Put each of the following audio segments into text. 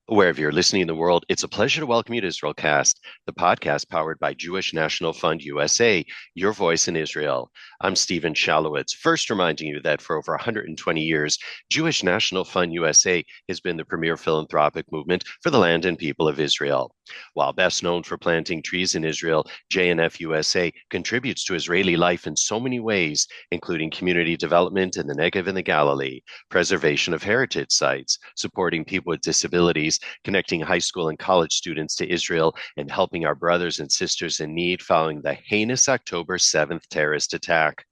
Wherever you're listening in the world, it's a pleasure to welcome you to Israelcast, the podcast powered by Jewish National Fund USA, your voice in Israel. I'm Steven Shalowitz, first reminding you that for over 120 years, Jewish National Fund USA has been the premier philanthropic movement for the land and people of Israel. While best known for planting trees in Israel, JNF USA contributes to Israeli life in so many ways, including community development in the Negev and the Galilee, preservation of heritage sites, supporting people with disabilities, connecting high school and college students to Israel, and helping our brothers and sisters in need following the heinous October 7th terrorist attack.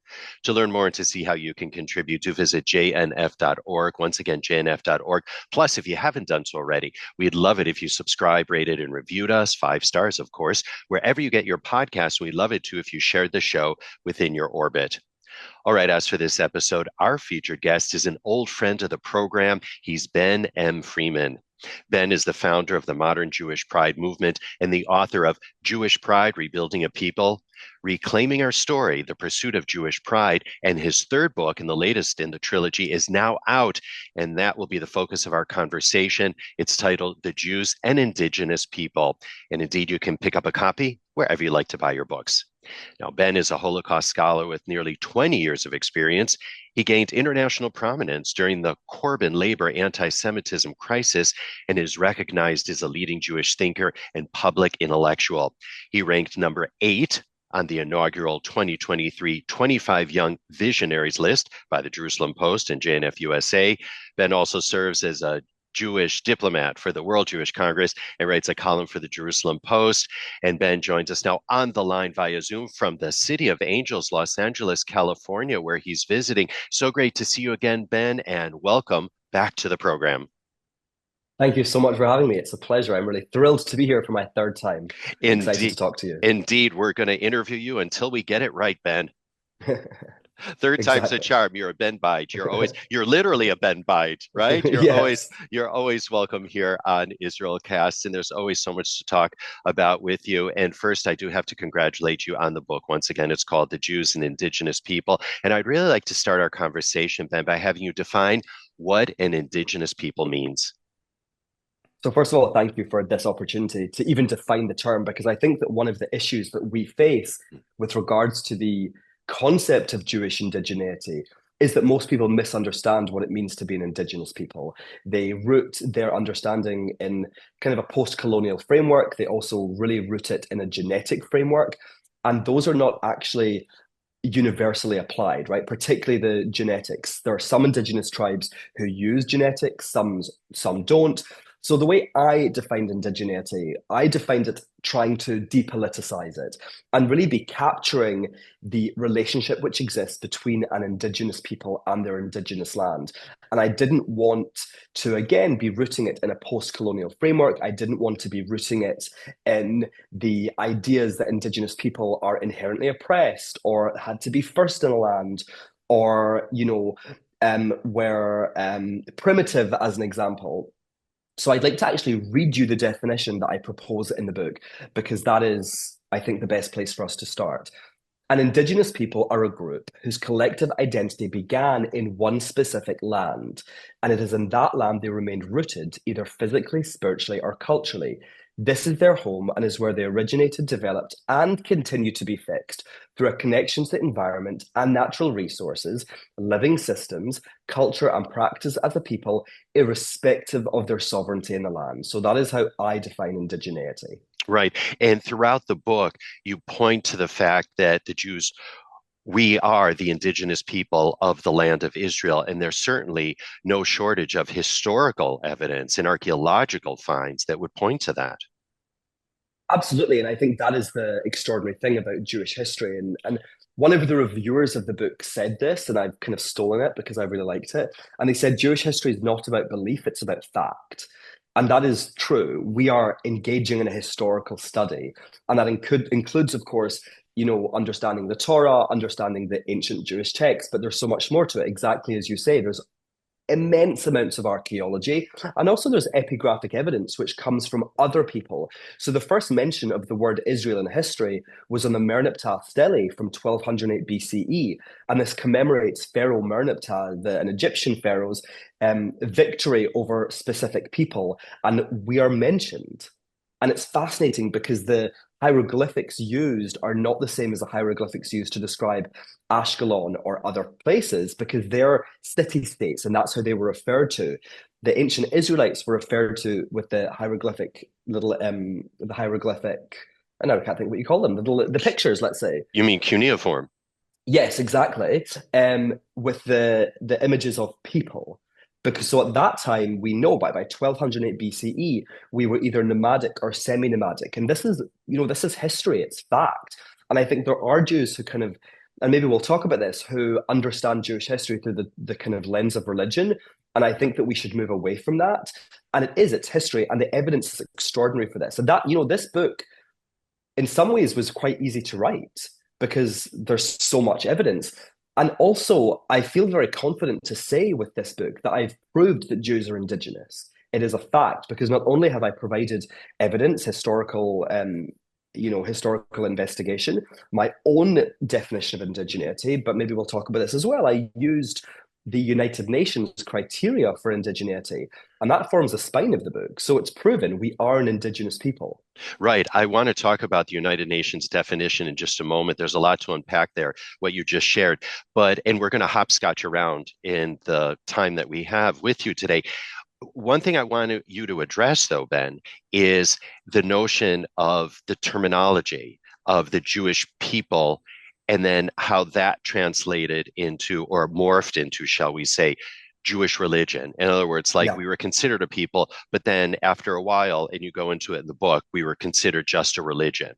To learn more and to see how you can contribute, do visit jnf.org. Once again, jnf.org. Plus, if you haven't done so already, we'd love it if you subscribe, rated, and reviewed us, 5 stars, of course, wherever you get your podcasts. We'd love it too if you shared the show within your orbit. All right, as for this episode, our featured guest is an old friend of the program. He's Ben M. Freeman. Ben is the founder of the modern Jewish Pride movement and the author of Jewish Pride, Rebuilding a People, Reclaiming Our Story, The Pursuit of Jewish Pride, and his third book and the latest in the trilogy is now out, and that will be the focus of our conversation. It's titled The Jews and Indigenous People, and indeed you can pick up a copy wherever you like to buy your books. Now, Ben is a Holocaust scholar with nearly 20 years of experience. He gained international prominence during the Corbyn labor anti-Semitism crisis and is recognized as a leading Jewish thinker and public intellectual. He ranked number 8 on the inaugural 2023 25 Young Visionaries list by the Jerusalem Post and JNF USA. Ben also serves as a Jewish diplomat for the World Jewish Congress and writes a column for the Jerusalem Post. And Ben joins us now on the line via Zoom from the City of Angels, Los Angeles, California, where he's visiting. So great to see you again, Ben, and welcome back to the program. Thank you so much for having me. It's a pleasure. I'm really thrilled to be here for my third time. Excited Indeed, to talk to you. indeed, we're going to interview you until we get it right, Ben. Third time's a Exactly. charm. You're a Ben Bite. You're literally a Ben Bite, right? Yes. You're always welcome here on Israelcast, and there's always so much to talk about with you. And first, I do have to congratulate you on the book. Once again, it's called The Jews and Indigenous People. And I'd really like to start our conversation, Ben, by having you define what an Indigenous people means. So first of all, thank you for this opportunity to even define the term, because I think that one of the issues that we face with regards to the concept of Jewish indigeneity is that most people misunderstand what it means to be an indigenous people. They root their understanding in kind of a post-colonial framework. They also really root it in a genetic framework. And those are not actually universally applied, right? Particularly the genetics. There are some indigenous tribes who use genetics, some don't. So the way I defined indigeneity, I defined it trying to depoliticize it and really be capturing the relationship which exists between an indigenous people and their indigenous land. And I didn't want to, again, be rooting it in a post-colonial framework. I didn't want to be rooting it in the ideas that indigenous people are inherently oppressed or had to be first in a land or, were primitive, as an example. So I'd like to actually read you the definition that I propose in the book, because that is, I think, the best place for us to start. An indigenous people are a group whose collective identity began in one specific land, and it is in that land they remained rooted, either physically, spiritually, or culturally. This is their home and is where they originated, developed, and continue to be fixed through a connection to the environment and natural resources, living systems, culture, and practice as a people, irrespective of their sovereignty in the land. So that is how I define indigeneity. Right. And throughout the book, you point to the fact that the Jews, we are the indigenous people of the land of Israel. And there's certainly no shortage of historical evidence and archaeological finds that would point to that. Absolutely. And I think that is the extraordinary thing about Jewish history. And one of the reviewers of the book said this, and I've kind of stolen it because I really liked it. And they said Jewish history is not about belief, it's about fact. And that is true. We are engaging in a historical study. And that includes, of course, understanding the Torah, understanding the ancient Jewish texts, but there's so much more to it. Exactly as you say, there's immense amounts of archaeology, and also there's epigraphic evidence which comes from other people. So the first mention of the word Israel in history was on the Merneptah stele from 1208 BCE, and this commemorates Pharaoh Merneptah, an Egyptian pharaoh's victory over specific people, and we are mentioned. And it's fascinating because the hieroglyphics used are not the same as the hieroglyphics used to describe Ashkelon or other places because they're city states and that's how they were referred to. The ancient Israelites were referred to with the hieroglyphic the hieroglyphic. I know I can't think what you call them. The pictures, let's say. You mean cuneiform? Yes, exactly. With the images of people. Because so at that time, we know by 1208 BCE, we were either nomadic or semi-nomadic. And this is history, it's fact. And I think there are Jews who kind of, and maybe we'll talk about this, who understand Jewish history through the kind of lens of religion. And I think that we should move away from that. And it's history, and the evidence is extraordinary for this. And this book, in some ways, was quite easy to write because there's so much evidence. And also, I feel very confident to say with this book that I've proved that Jews are indigenous. It is a fact because not only have I provided evidence, historical investigation, my own definition of indigeneity, but maybe we'll talk about this as well. I used the United Nations criteria for indigeneity, and that forms the spine of the book. So it's proven we are an indigenous people. Right. I want to talk about the United Nations definition in just a moment. There's a lot to unpack there, what you just shared. And we're going to hopscotch around in the time that we have with you today. One thing I want you to address, though, Ben, is the notion of the terminology of the Jewish people and then how that translated into or morphed into, shall we say, Jewish religion. In other words, like Yeah. we were considered a people, but then after a while, and you go into it in the book, we were considered just a religion.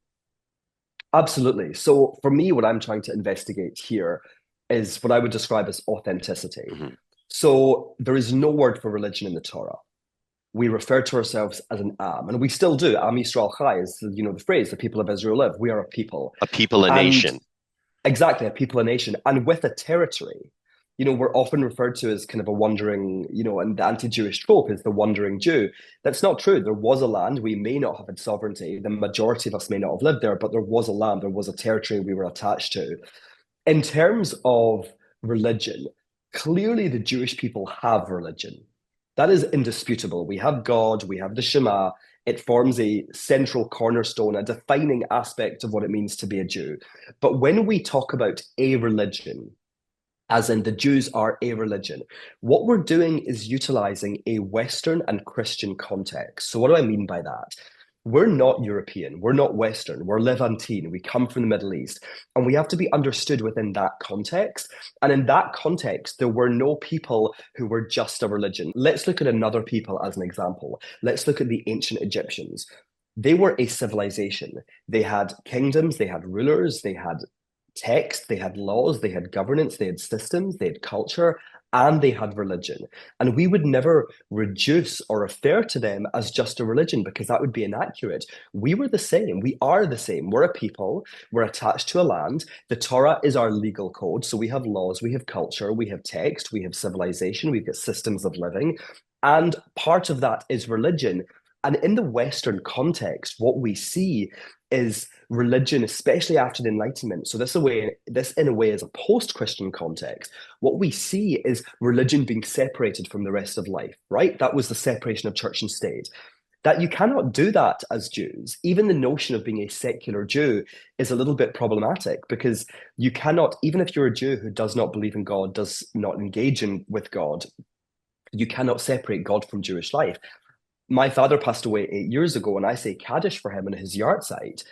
Absolutely. So for me, what I'm trying to investigate here is what I would describe as authenticity. Mm-hmm. So there is no word for religion in the Torah. We refer to ourselves as an Am, and we still do. Am Yisrael Chai is the phrase, the people of Israel live. We are a people. A people, a And nation. exactly, a people, a nation, and with a territory. We're often referred to as kind of a wandering, and the anti-Jewish trope is the wandering Jew. That's not true. There was a land. We may not have had sovereignty. The majority of us may not have lived there, but there was a land. There was a territory we were attached to. In terms of religion, clearly the Jewish people have religion. That is indisputable. We have God, we have the Shema. It forms a central cornerstone, a defining aspect of what it means to be a Jew. But when we talk about a religion, as in the Jews are a religion, what we're doing is utilizing a Western and Christian context. So, what do I mean by that? We're not European, we're not Western, we're Levantine, we come from the Middle East, and we have to be understood within that context. And in that context, there were no people who were just a religion. Let's look at another people as an example. Let's look at the ancient Egyptians. They were a civilization. They had kingdoms, they had rulers, they had text, they had laws, they had governance, they had systems, they had culture, and they had religion. And we would never reduce or refer to them as just a religion because that would be inaccurate. We were the same. We are the same. We're a people. We're attached to a land. The Torah is our legal code. So we have laws, we have culture, we have text, we have civilization, we've got systems of living. And part of that is religion. And in the Western context, what we see is religion, especially after the Enlightenment. So this in a way is a post-Christian context. What we see is religion being separated from the rest of life, right? That was the separation of church and state. That you cannot do that as Jews. Even the notion of being a secular Jew is a little bit problematic because you cannot, even if you're a Jew who does not believe in God, does not engage with God, you cannot separate God from Jewish life. My father passed away 8 years ago, and I say Kaddish for him in his yard site.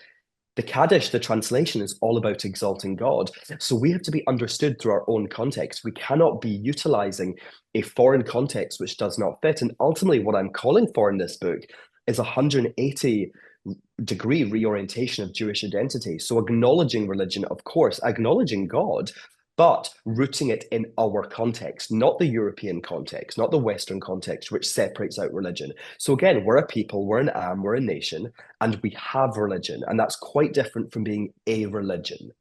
The Kaddish, the translation, is all about exalting God. So we have to be understood through our own context. We cannot be utilizing a foreign context which does not fit. And ultimately, what I'm calling for in this book is a 180-degree reorientation of Jewish identity. So acknowledging religion, of course, acknowledging God, but rooting it in our context, not the European context, not the Western context, which separates out religion. So again, we're a people, we're an Am, we're a nation, and we have religion. And that's quite different from being a religion.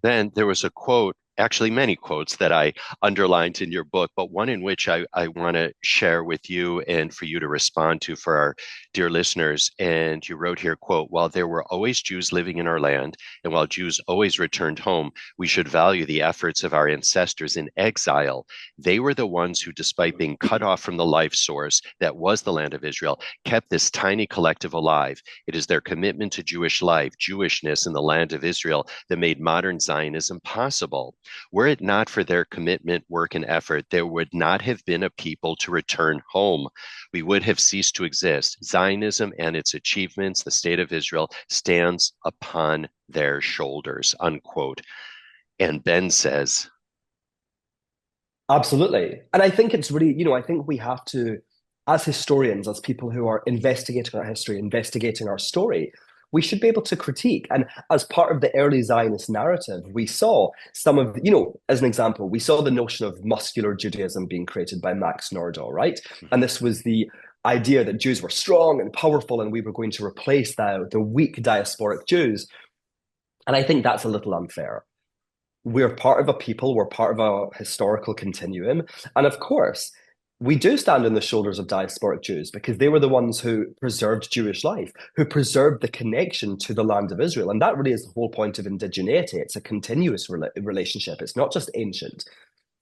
Then there was a quote actually many quotes that I underlined in your book, but one in which I want to share with you and for you to respond to for our dear listeners. And you wrote here, quote, while there were always Jews living in our land, and while Jews always returned home, we should value the efforts of our ancestors in exile. They were the ones who, despite being cut off from the life source that was the land of Israel, kept this tiny collective alive. It is their commitment to Jewish life, Jewishness in the land of Israel, that made modern Zionism possible. Were it not for their commitment, work, and effort, there would not have been a people to return home. We would have ceased to exist. Zionism and its achievements, the state of Israel, stands upon their shoulders, unquote. And Ben says, Absolutely. And I think it's really, I think we have to, as historians, as people who are investigating our history, investigating our story, we should be able to critique. And as part of the early Zionist narrative, we saw some of, as an example, we saw the notion of muscular Judaism being created by Max Nordau, right? And this was the idea that Jews were strong and powerful, and we were going to replace the weak diasporic Jews. And I think that's a little unfair. We're part of a people, we're part of a historical continuum. And of course, we do stand on the shoulders of diasporic Jews because they were the ones who preserved Jewish life, who preserved the connection to the land of Israel. And that really is the whole point of indigeneity. It's a continuous relationship. It's not just ancient.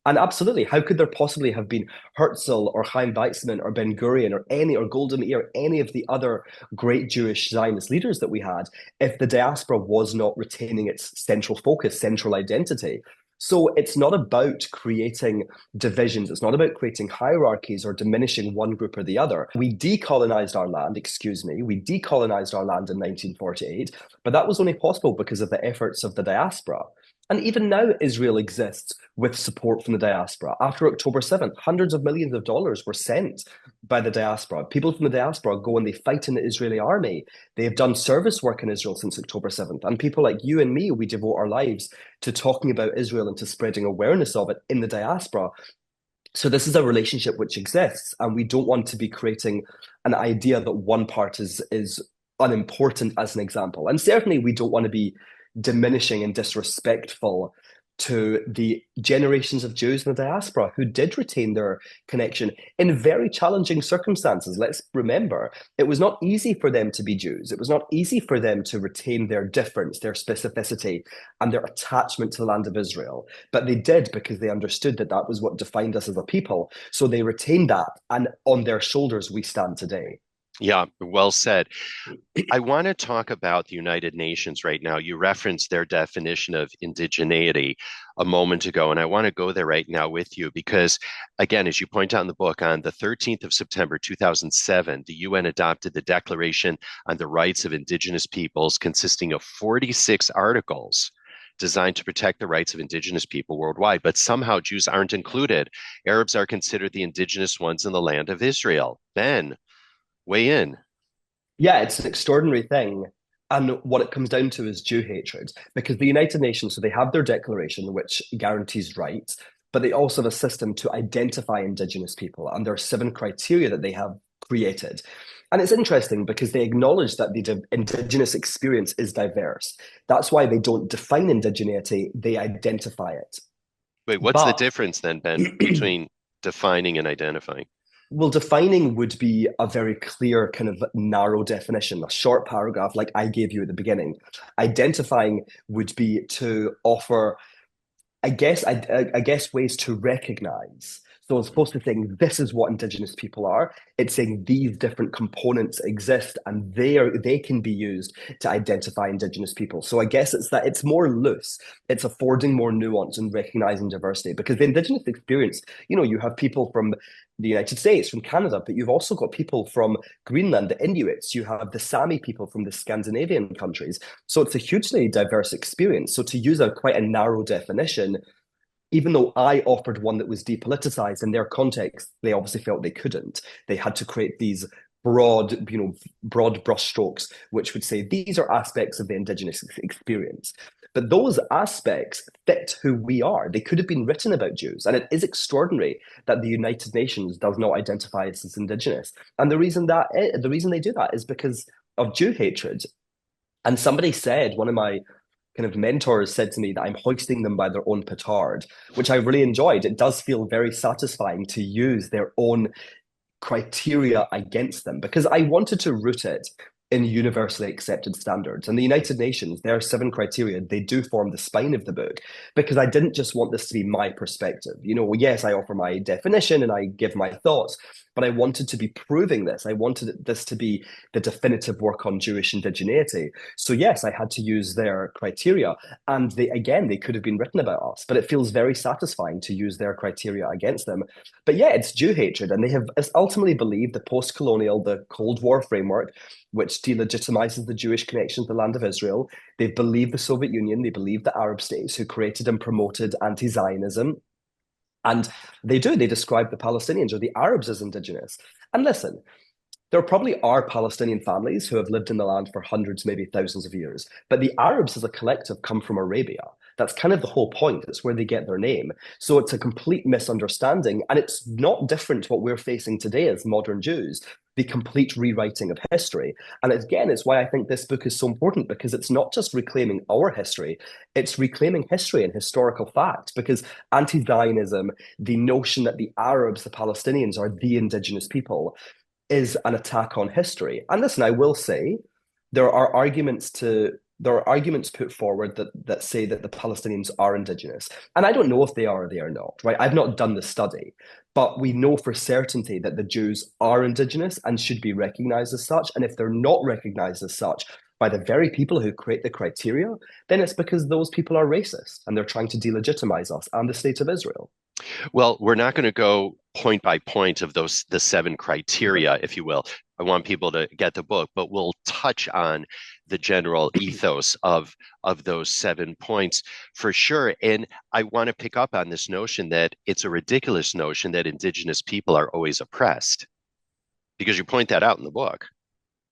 And absolutely, how could there possibly have been Herzl or Chaim Weizmann or Ben Gurion or Golda Meir, any of the other great Jewish Zionist leaders that we had, if the diaspora was not retaining its central focus, central identity? So it's not about creating divisions. It's not about creating hierarchies or diminishing one group or the other. We decolonized our land, we decolonized our land in 1948, but that was only possible because of the efforts of the diaspora. And even now, Israel exists with support from the diaspora. After October 7th, hundreds of millions of dollars were sent by the diaspora. People from the diaspora go and they fight in the Israeli army. They have done service work in Israel since October 7th. And people like you and me, we devote our lives to talking about Israel and to spreading awareness of it in the diaspora. So this is a relationship which exists, and we don't want to be creating an idea that one part is unimportant as an example. And certainly we don't want to be diminishing and disrespectful to the generations of Jews in the diaspora who did retain their connection in very challenging circumstances. Let's remember, it was not easy for them to be Jews. It was not easy for them to retain their difference, their specificity, and their attachment to the land of Israel. But they did because they understood that that was what defined us as a people. So they retained that, and on their shoulders we stand today. yeah, well said. I want to talk about the United Nations right now. You referenced their definition of indigeneity a moment ago, and I want to go there right now with you because, again, as you point out in the book, on the 13th of September 2007, the UN adopted the Declaration on the Rights of Indigenous Peoples, consisting of 46 articles designed to protect the rights of indigenous people worldwide. But somehow Jews aren't included. Arabs are considered the indigenous ones in the land of Israel. Ben, weigh in. Yeah, it's an extraordinary thing. And what it comes down to is Jew hatred, because the United Nations, so they have their declaration, which guarantees rights, but they also have a system to identify Indigenous people. And there are 7 criteria that they have created. And it's interesting because they acknowledge that the Indigenous experience is diverse. That's why they don't define indigeneity, they identify it. Wait, what's the But difference then, Ben, between defining and identifying? well, defining would be a very clear, kind of narrow definition, a short paragraph like I gave you at the beginning. Identifying would be to offer, I guess, ways to recognize. So as opposed to saying this is what Indigenous people are, it's saying these different components exist and they can be used to identify Indigenous people. So I guess it's that it's more loose. It's affording more nuance and recognizing diversity because the Indigenous experience, you have people from the United States, from Canada, but you've also got people from Greenland, the Inuits, you have the Sami people from the Scandinavian countries. So it's a hugely diverse experience. So to use a quite a narrow definition, even though I offered one that was depoliticized in their context, they obviously felt they couldn't. They had to create these broad brushstrokes, which would say these are aspects of the Indigenous experience. But those aspects fit who we are. They could have been written about Jews. And it is extraordinary that the United Nations does not identify us as Indigenous. And the reason they do that is because of Jew hatred. And somebody said, one of my kind of mentors said to me that I'm hoisting them by their own petard, which I really enjoyed. It does feel very satisfying to use their own criteria against them because I wanted to root it in universally accepted standards. And the United Nations, there are 7 criteria. They do form the spine of the book because I didn't just want this to be my perspective. Yes, I offer my definition and I give my thoughts, but I wanted to be proving this. I wanted this to be the definitive work on Jewish indigeneity. So yes, I had to use their criteria. And they could have been written about us, but it feels very satisfying to use their criteria against them. But yeah, it's Jew hatred. And they have ultimately believed the post-colonial, the Cold War framework, which delegitimizes the Jewish connection to the land of Israel. They believe the Soviet Union, they believe the Arab states who created and promoted anti-Zionism. And they describe the Palestinians or the Arabs as indigenous. And listen, there probably are Palestinian families who have lived in the land for hundreds, maybe thousands of years. But the Arabs as a collective come from Arabia. That's kind of the whole point. It's where they get their name. So it's a complete misunderstanding. And it's not different to what we're facing today as modern Jews, the complete rewriting of history. And again, it's why I think this book is so important because it's not just reclaiming our history, it's reclaiming history and historical fact. Because anti Zionism, the notion that the Arabs, the Palestinians, are the indigenous people, is an attack on history. And listen, I will say there are arguments put forward that say that the Palestinians are indigenous. And I don't know if they are or they are not, right? I've not done the study, but we know for certainty that the Jews are indigenous and should be recognized as such. And if they're not recognized as such by the very people who create the criteria, then it's because those people are racist and they're trying to delegitimize us and the state of Israel. Well, we're not going to go point by point of the 7 criteria, if you will. I want people to get the book, but we'll touch on the general ethos of those 7 points for sure. And I want to pick up on this notion that it's a ridiculous notion that Indigenous people are always oppressed, because you point that out in the book.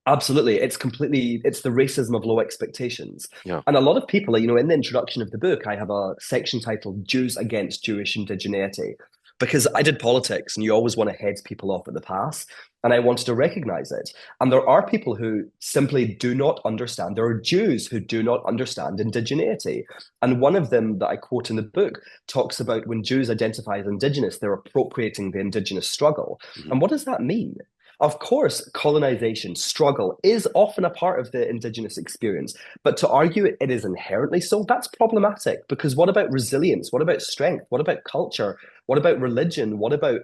Absolutely. It's the racism of low expectations. Yeah. And a lot of people, in the introduction of the book, I have a section titled Jews Against Jewish Indigeneity, because I did politics and you always want to head people off at the pass. And I wanted to recognize it. And there are people who simply do not understand. There are Jews who do not understand indigeneity. And one of them that I quote in the book talks about when Jews identify as indigenous, they're appropriating the indigenous struggle. Mm-hmm. And what does that mean? Of course, colonization, struggle is often a part of the indigenous experience, but to argue it is inherently so, that's problematic because what about resilience? What about strength? What about culture? What about religion? What about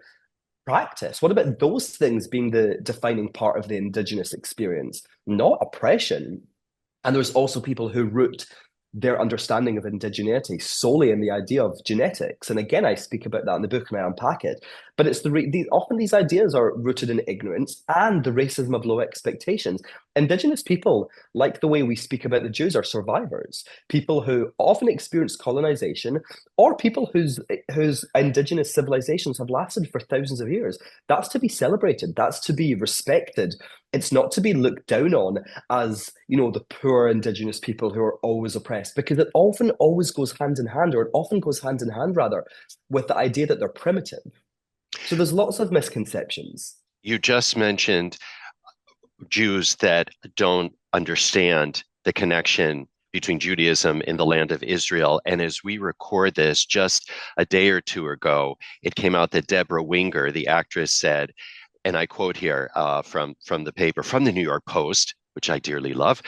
practice? What about those things being the defining part of the indigenous experience, not oppression? And there's also people who root their understanding of indigeneity solely in the idea of genetics. And again, I speak about that in the book and I unpack it. But it's often these ideas are rooted in ignorance and the racism of low expectations. Indigenous people, like the way we speak about the Jews, are survivors, people who often experience colonization, or people whose indigenous civilizations have lasted for thousands of years. That's to be celebrated. That's to be respected. It's not to be looked down on as, the poor indigenous people who are always oppressed, because it often always goes hand in hand, or it often goes hand in hand, rather, with the idea that they're primitive. So there's lots of misconceptions. You just mentioned Jews that don't understand the connection between Judaism and the land of Israel. And as we record this, just a day or two ago, it came out that Deborah Winger, the actress, said, and I quote here from the paper, from the New York Post, which I dearly love,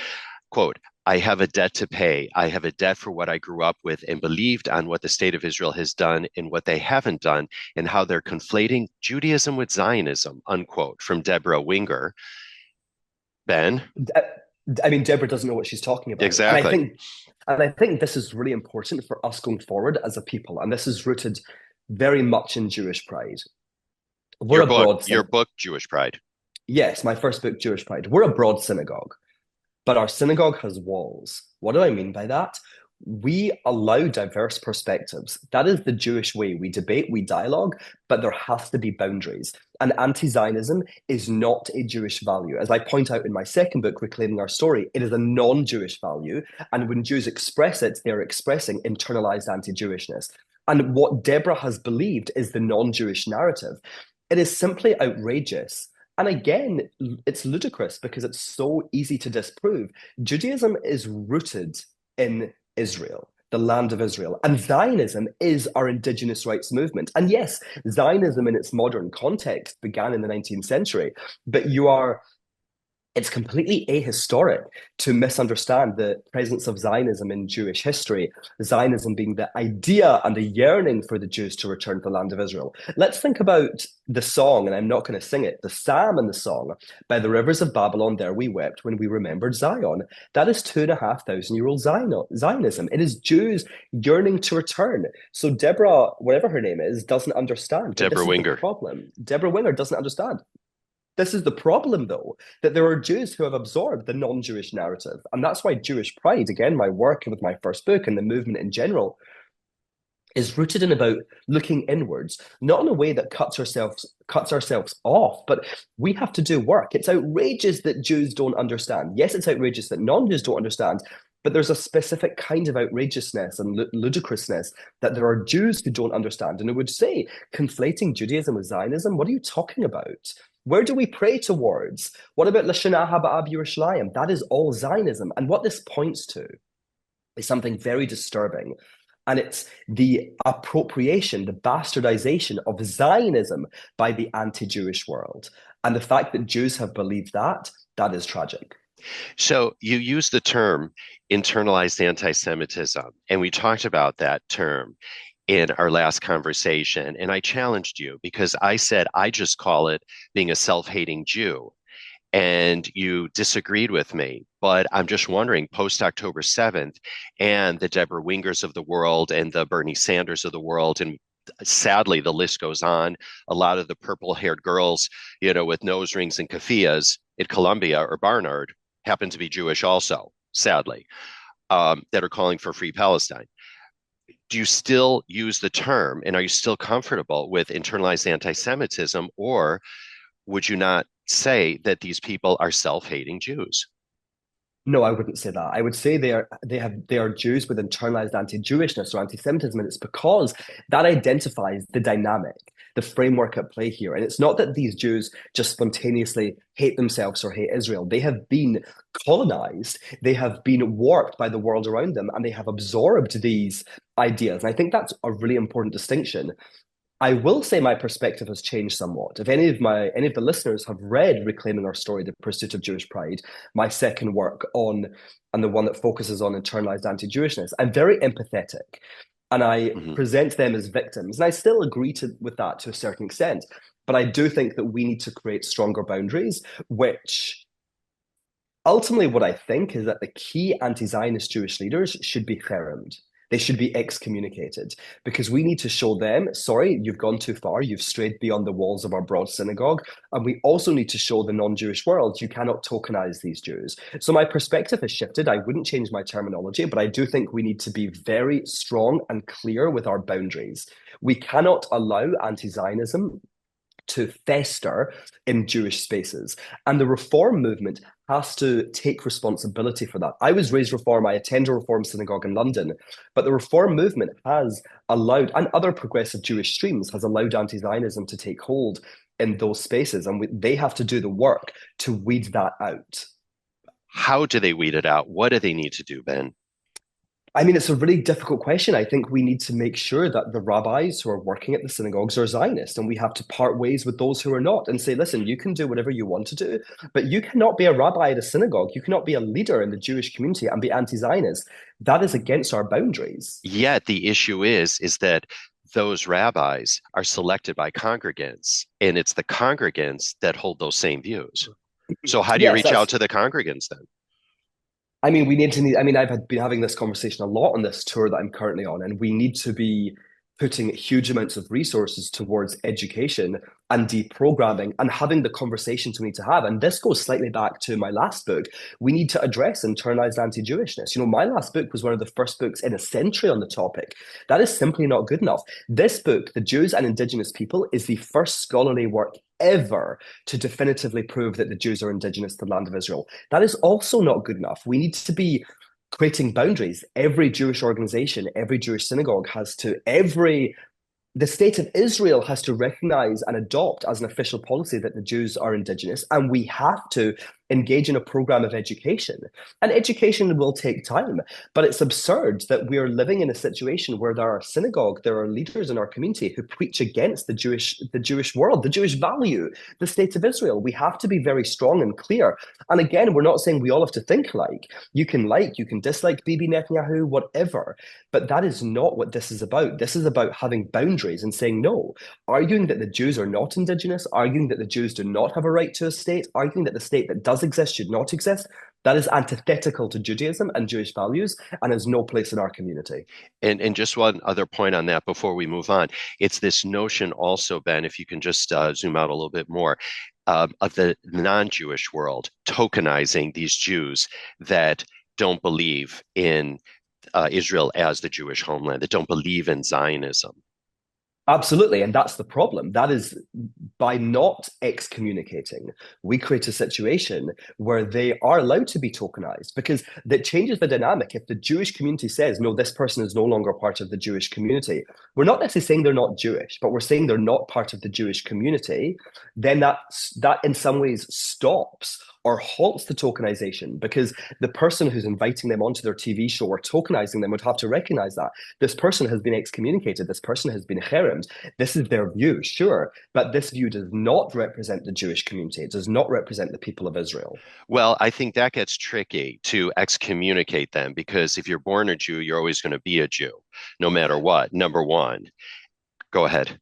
quote, "I have a debt to pay. I have a debt for what I grew up with and believed on what the state of Israel has done and what they haven't done and how they're conflating Judaism with Zionism," unquote, from Deborah Winger. Ben? I mean, Deborah doesn't know what she's talking about. Exactly. And I think this is really important for us going forward as a people. And this is rooted very much in Jewish pride. We're Your book, Jewish Pride. Yes, my first book, Jewish Pride. We're a broad synagogue, but our synagogue has walls. What do I mean by that? We allow diverse perspectives. That is the Jewish way. We debate, we dialogue, but there has to be boundaries. And anti-Zionism is not a Jewish value. As I point out in my second book, Reclaiming Our Story, it is a non-Jewish value. And when Jews express it, they're expressing internalized anti-Jewishness. And what Deborah has believed is the non-Jewish narrative. It is simply outrageous. And again, it's ludicrous because it's so easy to disprove. Judaism is rooted in Israel, the land of Israel. And Zionism is our indigenous rights movement. And yes, Zionism in its modern context began in the 19th century, but it's completely ahistoric to misunderstand the presence of Zionism in Jewish history, Zionism being the idea and the yearning for the Jews to return to the land of Israel. Let's think about the song, and I'm not going to sing it, the psalm and the song, by the rivers of Babylon, there we wept when we remembered Zion. That is 2,500-year-old Zionism. It is Jews yearning to return. So Deborah, whatever her name is, doesn't understand. But Deborah this is the Winger. problem. Deborah Winger doesn't understand. This is the problem, though, that there are Jews who have absorbed the non-Jewish narrative. And that's why Jewish pride, again, my work with my first book and the movement in general, is rooted in about looking inwards, not in a way that cuts ourselves off, but we have to do work. It's outrageous that Jews don't understand. Yes, it's outrageous that non-Jews don't understand, but there's a specific kind of outrageousness and ludicrousness that there are Jews who don't understand. And I would say, conflating Judaism with Zionism, what are you talking about? Where do we pray towards? What about L'Shana Haba'ah Yerushalayim? That is all Zionism. And what this points to is something very disturbing. And it's the appropriation, the bastardization of Zionism by the anti-Jewish world. And the fact that Jews have believed that, that is tragic. So you use the term internalized anti-Semitism, and we talked about that term in our last conversation. And I challenged you because I said, I just call it being a self-hating Jew. And you disagreed with me. But I'm just wondering, post October 7th and the Deborah Wingers of the world and the Bernie Sanders of the world, and sadly, the list goes on. A lot of the purple-haired girls, with nose rings and keffiyehs at Columbia or Barnard happen to be Jewish also, sadly, that are calling for free Palestine. Do you still use the term, and are you still comfortable with internalized anti-Semitism, or would you not say that these people are self-hating Jews? No, I wouldn't say that. I would say they are Jews with internalized anti-Jewishness or anti-Semitism, and it's because that identifies the dynamic, the framework at play here. And it's not that these Jews just spontaneously hate themselves or hate Israel. They have been colonized, they have been warped by the world around them, and they have absorbed these ideas. And I think that's a really important distinction. I will say my perspective has changed somewhat. If any of the listeners have read Reclaiming Our Story, The Pursuit of Jewish Pride, my second work and the one that focuses on internalized anti-Jewishness, I'm very empathetic. And I present them as victims. And I still agree with that to a certain extent. But I do think that we need to create stronger boundaries, which ultimately what I think is that the key anti-Zionist Jewish leaders should be cheremed. They should be excommunicated because we need to show them, sorry, you've gone too far. You've strayed beyond the walls of our broad synagogue. And we also need to show the non-Jewish world, you cannot tokenize these Jews. So my perspective has shifted. I wouldn't change my terminology, but I do think we need to be very strong and clear with our boundaries. We cannot allow anti-Zionism to fester in Jewish spaces. And the reform movement has to take responsibility for that. I was raised Reform. I attend a Reform synagogue in London, but the Reform movement has allowed, and other progressive Jewish streams has allowed anti-Zionism to take hold in those spaces. And they have to do the work to weed that out. How do they weed it out? What do they need to do, Ben? I mean, it's a really difficult question. I think we need to make sure that the rabbis who are working at the synagogues are Zionist, and we have to part ways with those who are not and say, listen, you can do whatever you want to do, but you cannot be a rabbi at a synagogue. You cannot be a leader in the Jewish community and be anti-Zionist. That is against our boundaries. Yet the issue is that those rabbis are selected by congregants, and it's the congregants that hold those same views. So how do you reach out to the congregants then? I mean, I've been having this conversation a lot on this tour that I'm currently on, and we need to be putting huge amounts of resources towards education and deprogramming and having the conversations we need to have. And this goes slightly back to my last book. We need to address internalized anti-Jewishness. My last book was one of the first books in a century on the topic. That is simply not good enough. This book, The Jews and Indigenous People, is the first scholarly work ever to definitively prove that the Jews are indigenous to the land of Israel. That is also not good enough. We need to be creating boundaries. Every Jewish organization, every Jewish synagogue the state of Israel has to recognize and adopt as an official policy that the Jews are indigenous. And we have to engage in a program of education. And education will take time, but it's absurd that we are living in a situation where there are synagogue, there are leaders in our community who preach against the Jewish world, the Jewish value, the state of Israel. We have to be very strong and clear. And again, we're not saying we all have to think like, you can dislike Bibi Netanyahu, whatever. But that is not what this is about. This is about having boundaries and saying no, arguing that the Jews are not indigenous, arguing that the Jews do not have a right to a state, arguing that the state that does exist should not exist. That is antithetical to Judaism and Jewish values and has no place in our community. And just one other point on that before we move on. It's this notion also, Ben, if you can just zoom out a little bit more, of the non-Jewish world tokenizing these Jews that don't believe in Israel as the Jewish homeland, that don't believe in Zionism. Absolutely. And that's the problem. That is, by not excommunicating, we create a situation where they are allowed to be tokenized because that changes the dynamic. If the Jewish community says, no, this person is no longer part of the Jewish community, we're not necessarily saying they're not Jewish, but we're saying they're not part of the Jewish community, then that in some ways stops or halts the tokenization because the person who's inviting them onto their TV show or tokenizing them would have to recognize that this person has been excommunicated, this person has been cheremed. This is their view, sure, but this view does not represent the Jewish community. It does not represent the people of Israel. Well, I think that gets tricky to excommunicate them because if you're born a Jew, you're always going to be a Jew, no matter what. Number one, go ahead.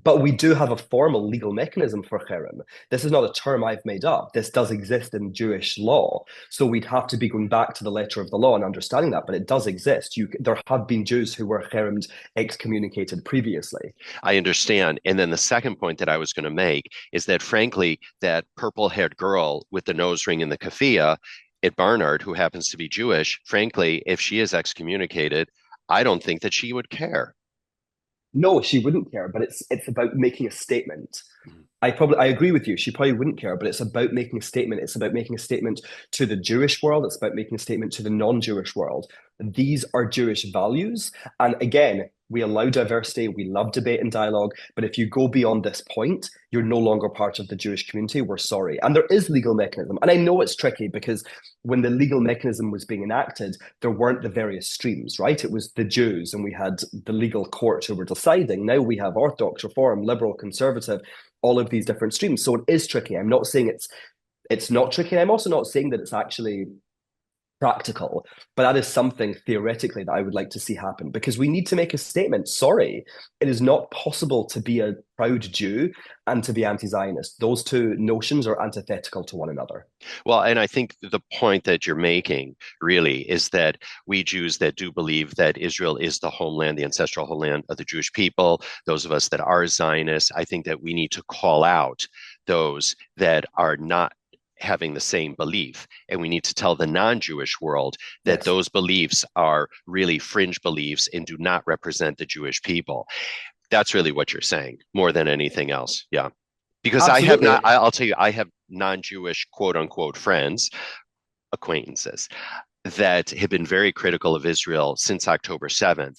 But we do have a formal legal mechanism for cherem. This is not a term I've made up. This does exist in Jewish law. So we'd have to be going back to the letter of the law and understanding that, but it does exist. There have been Jews who were cheremed, excommunicated previously. I understand. And then the second point that I was going to make is that, frankly, that purple-haired girl with the nose ring and the keffiyeh at Barnard, who happens to be Jewish, frankly, if she is excommunicated, I don't think that she would care. No, she wouldn't care, but it's about making a statement. Mhm. I agree with you. She probably wouldn't care, but it's about making a statement. It's about making a statement to the Jewish world. It's about making a statement to the non-Jewish world. These are Jewish values. And again, we allow diversity. We love debate and dialogue. But if you go beyond this point, you're no longer part of the Jewish community. We're sorry. And there is legal mechanism. And I know it's tricky because when the legal mechanism was being enacted, there weren't the various streams, right? It was the Jews and we had the legal courts who were deciding. Now we have Orthodox, Reform, Liberal, Conservative, all of these different streams. So it is tricky. I'm not saying it's not tricky. I'm also not saying that it's actually practical, but that is something theoretically that I would like to see happen because we need to make a statement. Sorry, it is not possible to be a proud Jew and to be anti-Zionist. Those two notions are antithetical to one another. Well, and I think the point that you're making really is that we Jews that do believe that Israel is the homeland, the ancestral homeland of the Jewish people, those of us that are Zionists, I think that we need to call out those that are not having the same belief. And we need to tell the non-Jewish world that Yes. those beliefs are really fringe beliefs and do not represent the Jewish people. That's really what you're saying more than anything else. Yeah. Because I have not, Absolutely. I'll tell you, I have non-Jewish quote unquote friends, acquaintances that have been very critical of Israel since October 7th.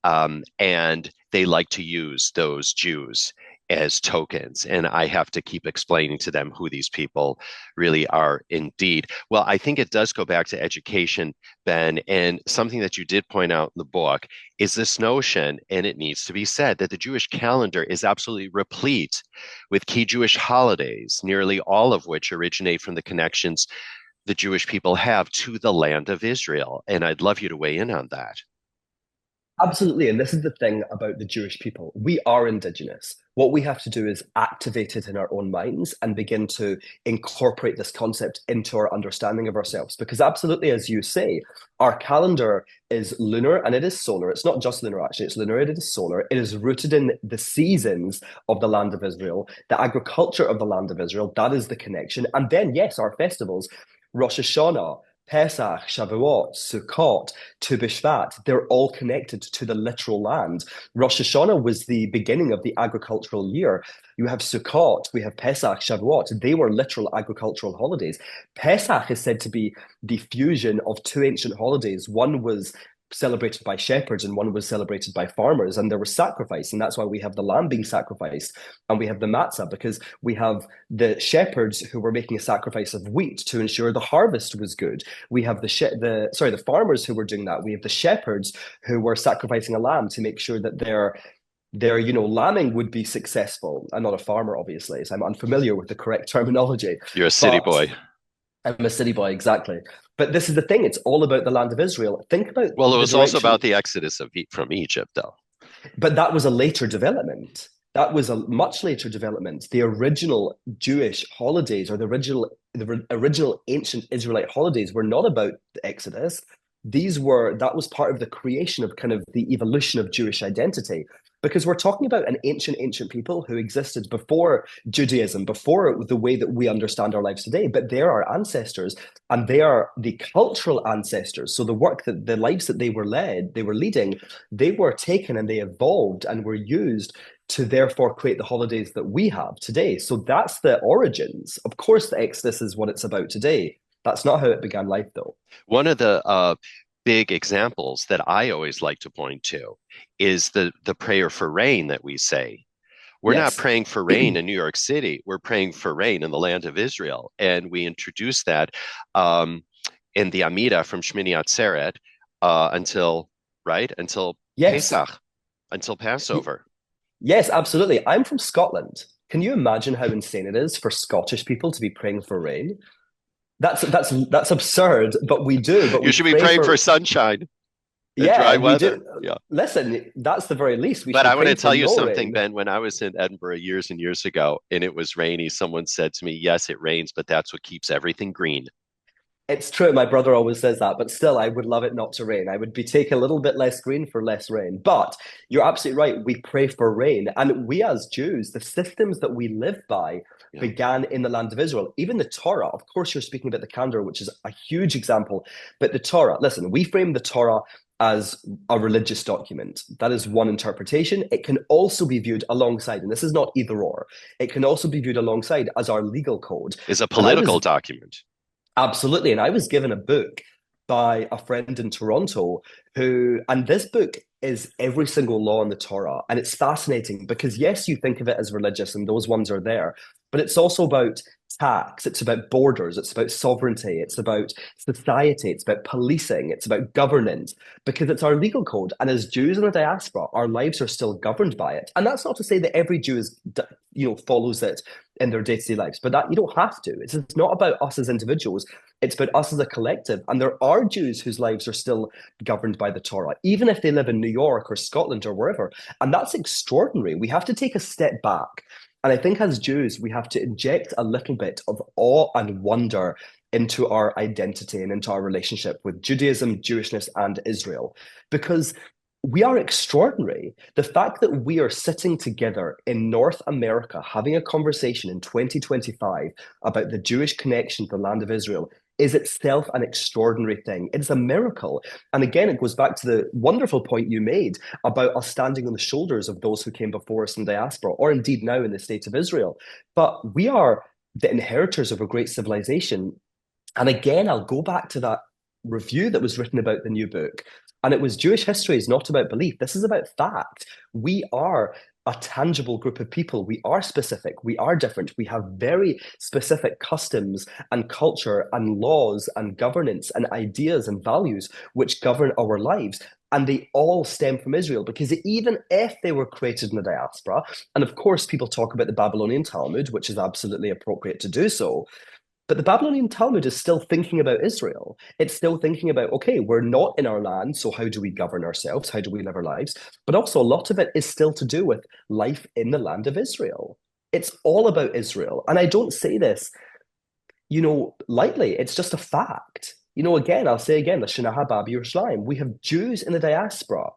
And they like to use those Jews as tokens. And I have to keep explaining to them who these people really are indeed. Well, I think it does go back to education, Ben, and something that you did point out in the book is this notion, and it needs to be said, that the Jewish calendar is absolutely replete with key Jewish holidays, nearly all of which originate from the connections the Jewish people have to the land of Israel. And I'd love you to weigh in on that. Absolutely. And this is the thing about the Jewish people. We are indigenous. What we have to do is activate it in our own minds and begin to incorporate this concept into our understanding of ourselves. Because, absolutely, as you say, our calendar is lunar and it is solar. It's not just lunar, actually, it's lunar, it is solar. It is rooted in the seasons of the land of Israel, the agriculture of the land of Israel. That is the connection. And then, yes, our festivals, Rosh Hashanah, Pesach, Shavuot, Sukkot, Tu B'Shvat, they're all connected to the literal land. Rosh Hashanah was the beginning of the agricultural year. You have Sukkot, we have Pesach, Shavuot. They were literal agricultural holidays. Pesach is said to be the fusion of two ancient holidays. One was celebrated by shepherds and one was celebrated by farmers, and there was sacrifice, and that's why we have the lamb being sacrificed, and we have the matzah, because we have the shepherds who were making a sacrifice of wheat to ensure the harvest was good. We have the farmers who were doing that. We have the shepherds who were sacrificing a lamb to make sure that their lambing would be successful. I'm not a farmer, obviously, so I'm unfamiliar with the correct terminology. You're a city But boy. I'm a city boy, exactly. But this is the thing, it's all about the land of Israel. Think about Well, it the was also direction. about the exodus from Egypt, though. But that was a later development. That was a much later development. The original Jewish holidays, or the original ancient Israelite holidays, were not about the Exodus. That was part of the creation of kind of the evolution of Jewish identity. Because we're talking about an ancient people who existed before Judaism, before the way that we understand our lives today. But they're our ancestors, and they are the cultural ancestors. So the lives that they were leading, they were taken and they evolved and were used to therefore create the holidays that we have today. So that's the origins. Of course, the Exodus is what it's about today. That's not how it began life, though. One of the big examples that I always like to point to is the prayer for rain that we say. We're not Yes. praying for rain in New York City. We're praying for rain in the land of Israel, and we introduce that in the Amida from Shmini Atzeret until Yes. Pesach, until Passover. Yes, absolutely. I'm from Scotland. Can you imagine how insane it is for Scottish people to be praying for rain? That's absurd, but we do. But You we should be pray praying for for sunshine and yeah, dry we weather. do. Yeah. Listen, that's the very least. We should But be I want to praying for tell you no something, rain. Ben. When I was in Edinburgh years and years ago and it was rainy, someone said to me, yes, it rains, but that's what keeps everything green. It's true. My brother always says that, but still, I would love it not to rain. I would be take a little bit less green for less rain. But you're absolutely right. We pray for rain, and we as Jews, the systems that we live by Yeah. began in the land of Israel. Even the Torah. Of course, you're speaking about the calendar, which is a huge example. But the Torah. Listen, we frame the Torah as a religious document. That is one interpretation. It can also be viewed alongside, and this is not either or. It can also be viewed alongside as our legal code. Is a And I political was document. Absolutely. And I was given a book by a friend in Toronto and this book is every single law in the Torah. And it's fascinating because, yes, you think of it as religious and those ones are there, but it's also about tax, it's about borders, it's about sovereignty, it's about society, it's about policing, it's about governance, because it's our legal code. And as Jews in the diaspora, our lives are still governed by it. And that's not to say that every Jew follows it in their day-to-day lives, but that you don't have to. It's not about us as individuals, it's about us as a collective. And there are Jews whose lives are still governed by the Torah, even if they live in New York or Scotland or wherever. And that's extraordinary. We have to take a step back. And I think as Jews, we have to inject a little bit of awe and wonder into our identity and into our relationship with Judaism, Jewishness, and Israel, because we are extraordinary. The fact that we are sitting together in North America having a conversation in 2025 about the Jewish connection to the land of Israel is itself an extraordinary thing. It's a miracle. And again, it goes back to the wonderful point you made about us standing on the shoulders of those who came before us in diaspora, or indeed now in the state of Israel. But we are the inheritors of a great civilization. And again, I'll go back to that review that was written about the new book. And it was Jewish history is not about belief. This is about fact. We are a tangible group of people. We are specific. We are different. We have very specific customs and culture and laws and governance and ideas and values which govern our lives. And they all stem from Israel because even if they were created in the diaspora, and of course, people talk about the Babylonian Talmud, which is absolutely appropriate to do so, but the Babylonian Talmud is still thinking about Israel. It's still thinking about, okay, we're not in our land, so how do we govern ourselves? How do we live our lives? But also, a lot of it is still to do with life in the land of Israel. It's all about Israel. And I don't say this, lightly. It's just a fact. Again, I'll say again, Lashana Haba Yerushalayim. We have Jews in the diaspora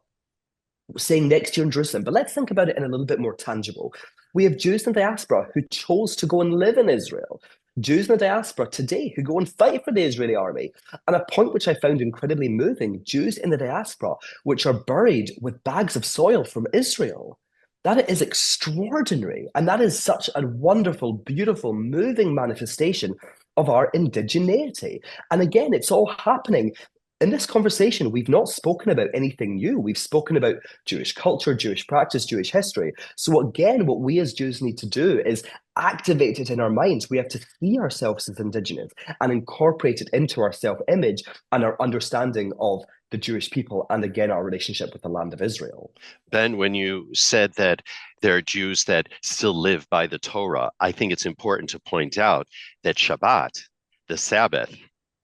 saying next year in Jerusalem, but let's think about it in a little bit more tangible. We have Jews in the diaspora who chose to go and live in Israel. Jews in the diaspora today who go and fight for the Israeli army. And a point which I found incredibly moving, Jews in the diaspora, which are buried with bags of soil from Israel. That is extraordinary. And that is such a wonderful, beautiful, moving manifestation of our indigeneity. And again, it's all happening in this conversation, we've not spoken about anything new. We've spoken about Jewish culture, Jewish practice, Jewish history. So, again, what we as Jews need to do is activate it in our minds. We have to see ourselves as Indigenous and incorporate it into our self image and our understanding of the Jewish people and, again, our relationship with the land of Israel. Ben, when you said that there are Jews that still live by the Torah, I think it's important to point out that Shabbat, the Sabbath,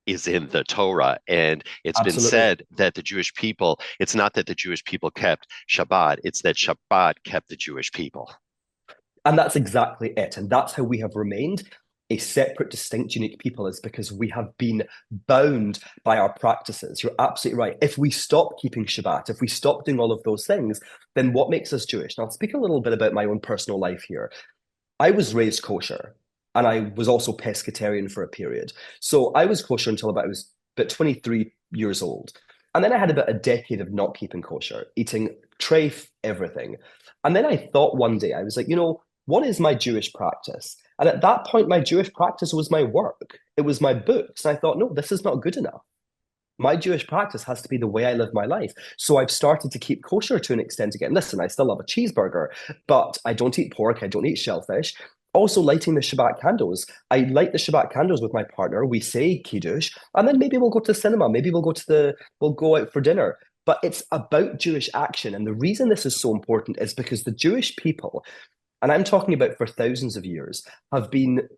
is in the Torah. And it's been Absolutely. said that the Jewish people, it's not that the Jewish people kept Shabbat, it's that Shabbat kept the Jewish people. And that's exactly it. And that's how we have remained a separate, distinct, unique people, is because we have been bound by our practices. You're absolutely right. If we stop keeping Shabbat, if we stop doing all of those things, then what makes us Jewish? Now, I'll speak a little bit about my own personal life here. I was raised kosher and I was also pescatarian for a period. So I was kosher until about I was about 23 years old. And then I had about a decade of not keeping kosher, eating treif, everything. And then I thought one day, I was like, what is my Jewish practice? And at that point, my Jewish practice was my work. It was my books. And I thought, no, this is not good enough. My Jewish practice has to be the way I live my life. So I've started to keep kosher to an extent again. Listen, I still love a cheeseburger, but I don't eat pork. I don't eat shellfish. Also, lighting the Shabbat candles. I light the Shabbat candles with my partner. We say Kiddush, and then maybe we'll go to the cinema. Maybe we'll go out for dinner. But it's about Jewish action. And the reason this is so important is because the Jewish people, and I'm talking about for thousands of years, have been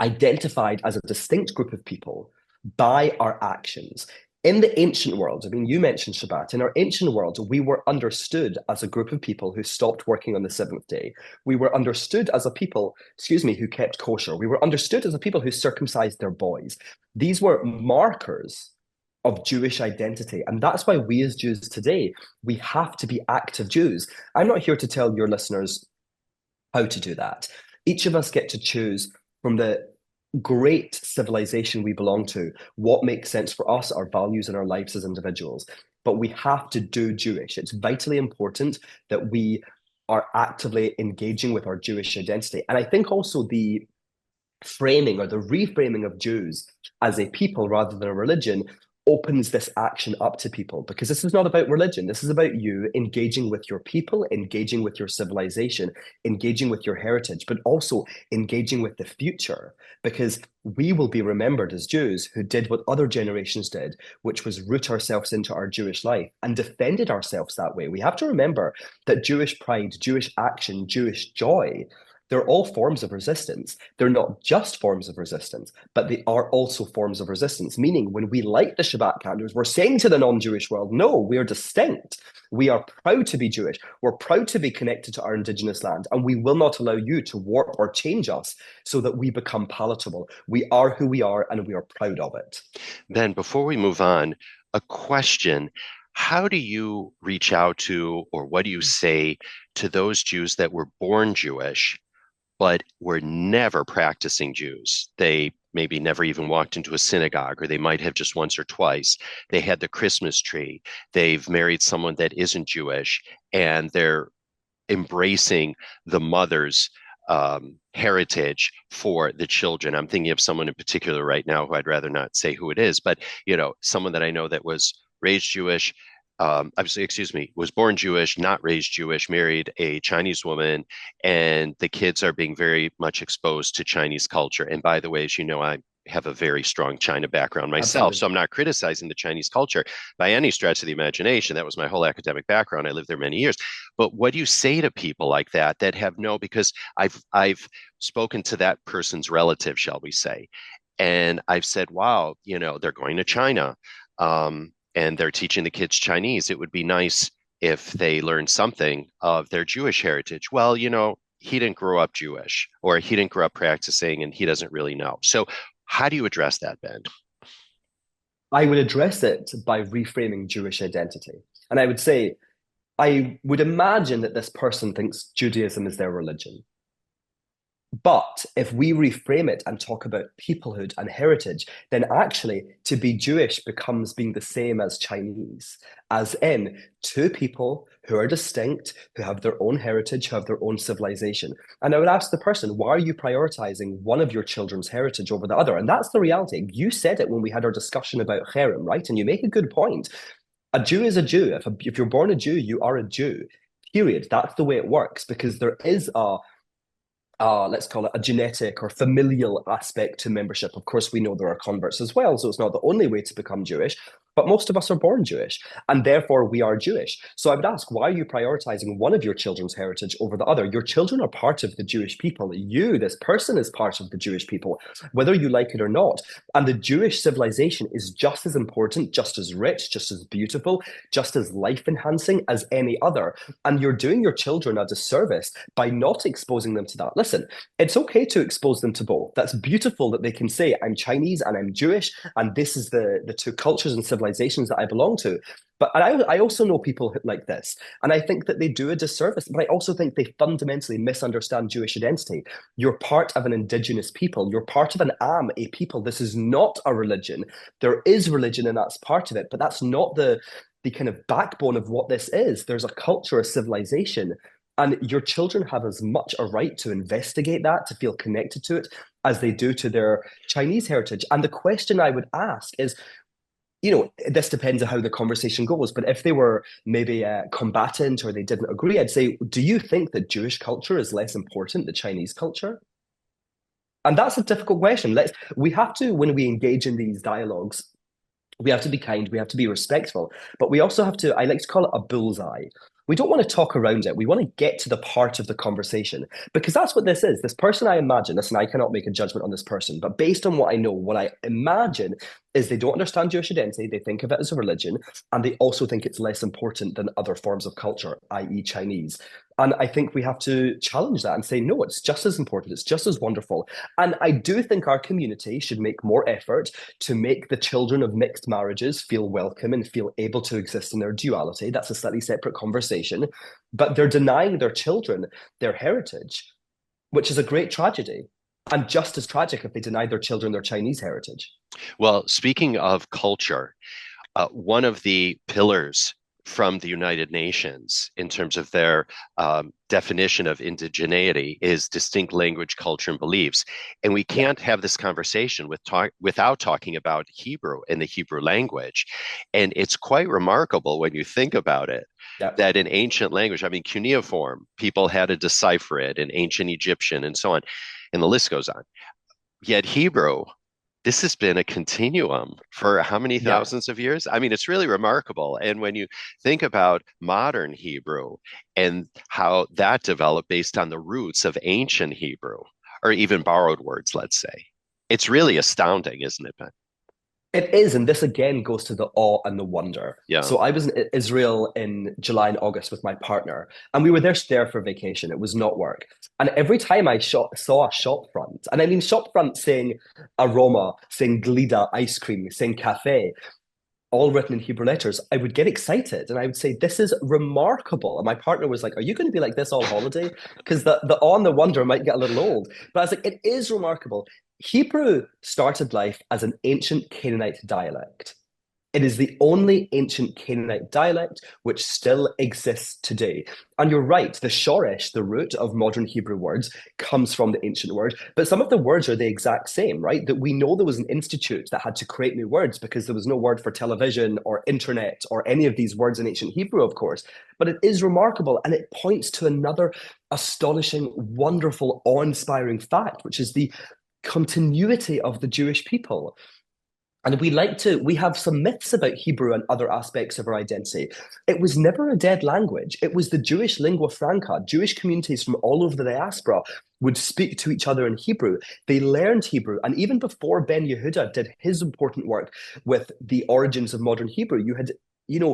identified as a distinct group of people by our actions. In the ancient world, I mean, you mentioned Shabbat. In our ancient world, we were understood as a group of people who stopped working on the seventh day. We were understood as a people, who kept kosher. We were understood as a people who circumcised their boys. These were markers of Jewish identity. And that's why we as Jews today, we have to be active Jews. I'm not here to tell your listeners how to do that. Each of us get to choose from the great civilization we belong to what makes sense for us, our values, and our lives as individuals. But we have to do Jewish. It's vitally important that we are actively engaging with our Jewish identity. And I think also the framing or the reframing of Jews as a people rather than a religion opens this action up to people, because this is not about religion. This is about you engaging with your people, engaging with your civilization, engaging with your heritage, but also engaging with the future, because we will be remembered as Jews who did what other generations did, which was root ourselves into our Jewish life and defended ourselves that way. We have to remember that Jewish pride, Jewish action, Jewish joy, they're all forms of resistance. They're not just forms of resistance, but they are also forms of resistance. Meaning, when we light the Shabbat candles, we're saying to the non-Jewish world, no, we are distinct. We are proud to be Jewish. We're proud to be connected to our indigenous land, and we will not allow you to warp or change us so that we become palatable. We are who we are, and we are proud of it. Ben, before we move on, a question. How do you reach out to, or what do you say to those Jews that were born Jewish but were never practicing Jews? They maybe never even walked into a synagogue, or they might have just once or twice. They had the Christmas tree. They've married someone that isn't Jewish, and they're embracing the mother's heritage for the children. I'm thinking of someone in particular right now who I'd rather not say who it is, but someone that I know that was raised Jewish, was born Jewish, not raised Jewish, married a Chinese woman, and the kids are being very much exposed to Chinese culture. And by the way, as you know, I have a very strong China background myself, Absolutely. so I'm not criticizing the Chinese culture by any stretch of the imagination. That was my whole academic background. I lived there many years. But what do you say to people like that have no? Because I've spoken to that person's relative, shall we say, and I've said, wow, they're going to China. And they're teaching the kids Chinese. It would be nice if they learned something of their Jewish heritage. Well, he didn't grow up Jewish, or he didn't grow up practicing, and he doesn't really know. So how do you address that, Ben? I would address it by reframing Jewish identity. And I would say, I would imagine that this person thinks Judaism is their religion. But if we reframe it and talk about peoplehood and heritage, then actually to be Jewish becomes being the same as Chinese, as in two people who are distinct, who have their own heritage, who have their own civilization. And I would ask the person, why are you prioritizing one of your children's heritage over the other? And that's the reality. You said it when we had our discussion about cherem, right? And you make a good point. A Jew is a Jew. If you're born a Jew, you are a Jew. Period. That's the way it works because there is let's call it a genetic or familial aspect to membership. Of course, we know there are converts as well, so it's not the only way to become Jewish, but most of us are born Jewish, and therefore we are Jewish. So I would ask, why are you prioritizing one of your children's heritage over the other? Your children are part of the Jewish people. You, this person, is part of the Jewish people, whether you like it or not. And the Jewish civilization is just as important, just as rich, just as beautiful, just as life enhancing as any other. And you're doing your children a disservice by not exposing them to that. Listen, it's okay to expose them to both. That's beautiful that they can say, I'm Chinese and I'm Jewish, and this is the two cultures and civilizations that I belong to. But I also know people like this, and I think that they do a disservice, but I also think they fundamentally misunderstand Jewish identity. You're part of an indigenous people. You're part of an a people. This is not a religion. There is religion, and that's part of it, but that's not the kind of backbone of what this is. There's a culture, a civilization, and your children have as much a right to investigate that, to feel connected to it, as they do to their Chinese heritage. And the question I would ask is, this depends on how the conversation goes, but if they were maybe combatant or they didn't agree, I'd say, do you think that Jewish culture is less important than Chinese culture? And that's a difficult question. We have to, when we engage in these dialogues, we have to be kind, we have to be respectful, but we also have to, I like to call it a bullseye. We don't want to talk around it. We want to get to the part of the conversation because that's what this is. This person, I imagine, listen, I cannot make a judgment on this person, but based on what I know, what I imagine is they don't understand Jewish identity. They think of it as a religion, and they also think it's less important than other forms of culture, i.e., Chinese. And I think we have to challenge that and say, no, it's just as important. It's just as wonderful. And I do think our community should make more effort to make the children of mixed marriages feel welcome and feel able to exist in their duality. That's a slightly separate conversation. But they're denying their children their heritage, which is a great tragedy. And just as tragic if they denied their children their Chinese heritage. Well, speaking of culture, one of the pillars from the United Nations in terms of their definition of indigeneity is distinct language, culture, and beliefs. And we Yeah, can't have this conversation without talking about Hebrew and the Hebrew language. And it's quite remarkable when you think about it yeah. that in ancient language, I mean, cuneiform, people had to decipher it in ancient Egyptian and so on. And the list goes on. Yet Hebrew, this has been a continuum for how many Yeah. thousands of years? I mean, it's really remarkable. And when you think about modern Hebrew and how that developed based on the roots of ancient Hebrew, or even borrowed words, let's say, it's really astounding, isn't it, Ben? It is, and this again goes to the awe and the wonder. Yeah. So I was in Israel in July and August with my partner, and we were there for vacation. It was not work. And every time saw a shop front, and I mean shop front saying aroma, saying glida ice cream, saying cafe, all written in Hebrew letters, I would get excited and I would say, this is remarkable. And my partner was like, are you going to be like this all holiday? Because the awe and the wonder might get a little old. But I was like, it is remarkable. Hebrew started life as an ancient Canaanite dialect. It is the only ancient Canaanite dialect which still exists today. And you're right, the shoresh, the root of modern Hebrew words, comes from the ancient word, but some of the words are the exact same, right? That we know there was an institute that had to create new words because there was no word for television or internet or any of these words in ancient Hebrew, of course. But it is remarkable and it points to another astonishing, wonderful, awe-inspiring fact, which is the continuity of the Jewish people. And we have some myths about Hebrew and other aspects of our identity. It was never a dead language. It was the Jewish lingua franca. Jewish communities from all over the diaspora would speak to each other in Hebrew. They learned Hebrew. And even before Ben Yehuda did his important work with the origins of modern Hebrew, you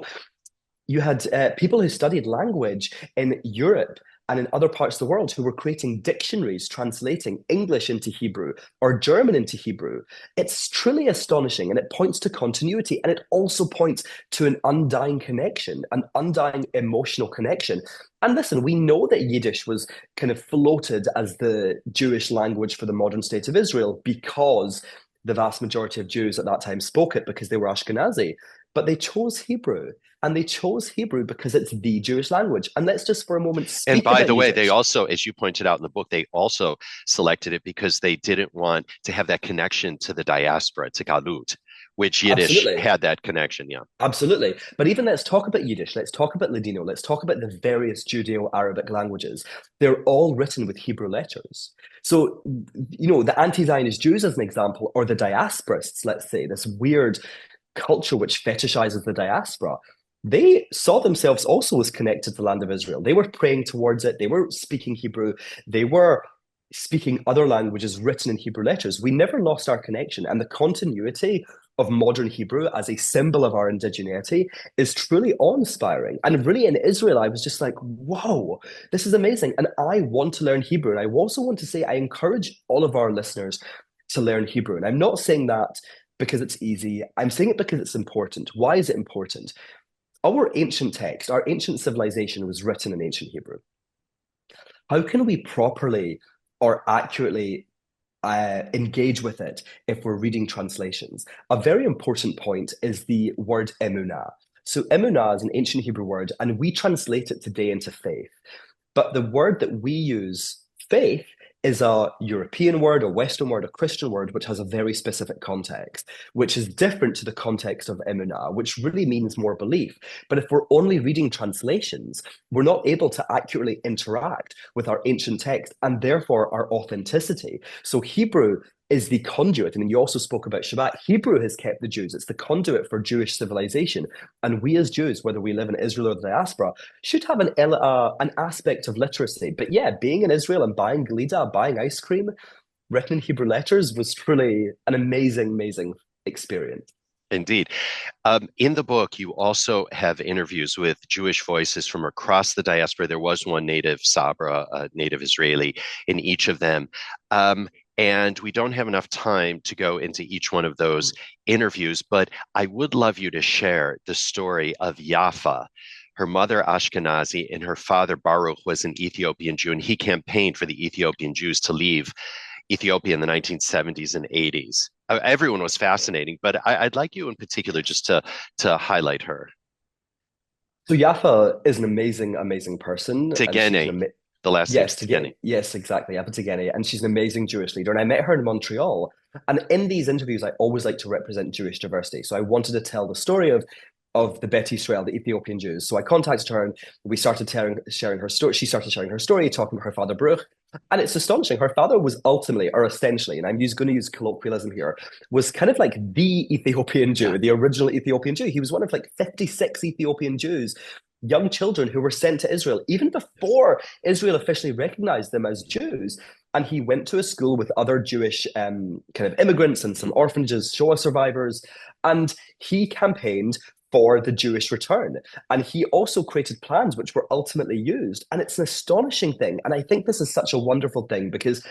had people who studied language in Europe and in other parts of the world who were creating dictionaries translating English into Hebrew or German into Hebrew. It's truly astonishing, and it points to continuity, and it also points to an undying connection, an undying emotional connection. And listen, we know that Yiddish was kind of floated as the Jewish language for the modern state of Israel because the vast majority of Jews at that time spoke it because they were Ashkenazi. But they chose Hebrew, and they chose Hebrew because it's the Jewish language. And let's just for a moment And speak by about the way, they Yiddish. also, as you pointed out in the book, they also selected it because they didn't want to have that connection to the diaspora, to Galut, which Yiddish Absolutely. had that connection. Yeah. Absolutely. But even let's talk about Yiddish, let's talk about Ladino, let's talk about the various Judeo-Arabic languages. They're all written with Hebrew letters. So, the anti-Zionist Jews, as an example, or the diasporists, let's say, this weird culture which fetishizes the diaspora, they saw themselves also as connected to the land of Israel. They were praying towards it. They were speaking Hebrew. They were speaking other languages written in Hebrew letters. We never lost our connection. And the continuity of modern Hebrew as a symbol of our indigeneity is truly awe-inspiring. And really in Israel, I was just like, whoa, this is amazing. And I want to learn Hebrew. And I also want to say, I encourage all of our listeners to learn Hebrew. And I'm not saying that because it's easy. I'm saying it because it's important. Why is it important? Our ancient text, our ancient civilization was written in ancient Hebrew. How can we properly or accurately engage with it if we're reading translations? A very important point is the word emunah. So emunah is an ancient Hebrew word, and we translate it today into faith. But the word that we use, faith, is a European word, a Western word, a Christian word, which has a very specific context, which is different to the context of emunah, which really means more belief. But if we're only reading translations, we're not able to accurately interact with our ancient text and therefore our authenticity. So Hebrew is the conduit. I mean, you also spoke about Shabbat. Hebrew has kept the Jews. It's the conduit for Jewish civilization. And we as Jews, whether we live in Israel or the diaspora, should have an aspect of literacy. But yeah, being in Israel and buying Glida, buying ice cream written in Hebrew letters was truly an amazing, amazing experience. Indeed. In the book, you also have interviews with Jewish voices from across the diaspora. There was one native Sabra, a native Israeli, in each of them. And we don't have enough time to go into each one of those interviews, but I would love you to share the story of Yafa. Her mother, Ashkenazi, and her father, Baruch, was an Ethiopian Jew, and he campaigned for the Ethiopian Jews to leave Ethiopia in the 1970s and 80s. Everyone was fascinating, but I'd like you in particular just to highlight her. So Yafa is an amazing, amazing person, and she's Tegene, the last name's yes, to get Tegene. yes, exactly, Yafa Tigeni, and she's an amazing Jewish leader. And I met her in Montreal. And in these interviews, I always like to represent Jewish diversity. So I wanted to tell the story of the Bet Israel, the Ethiopian Jews. So I contacted her, and we started sharing her story. She started sharing her story, talking about her father Baruch. And it's astonishing. Her father was ultimately, or essentially, and going to use colloquialism here, was kind of like the Ethiopian Yeah. Jew, the original Ethiopian Jew. He was one of like 56 Ethiopian Jews, young children who were sent to Israel, even Yes. before Israel officially recognized them as Jews. And he went to a school with other Jewish kind of immigrants and some orphanages, Shoah survivors. And he campaigned for the Jewish return. And he also created plans which were ultimately used. And it's an astonishing thing. And I think this is such a wonderful thing because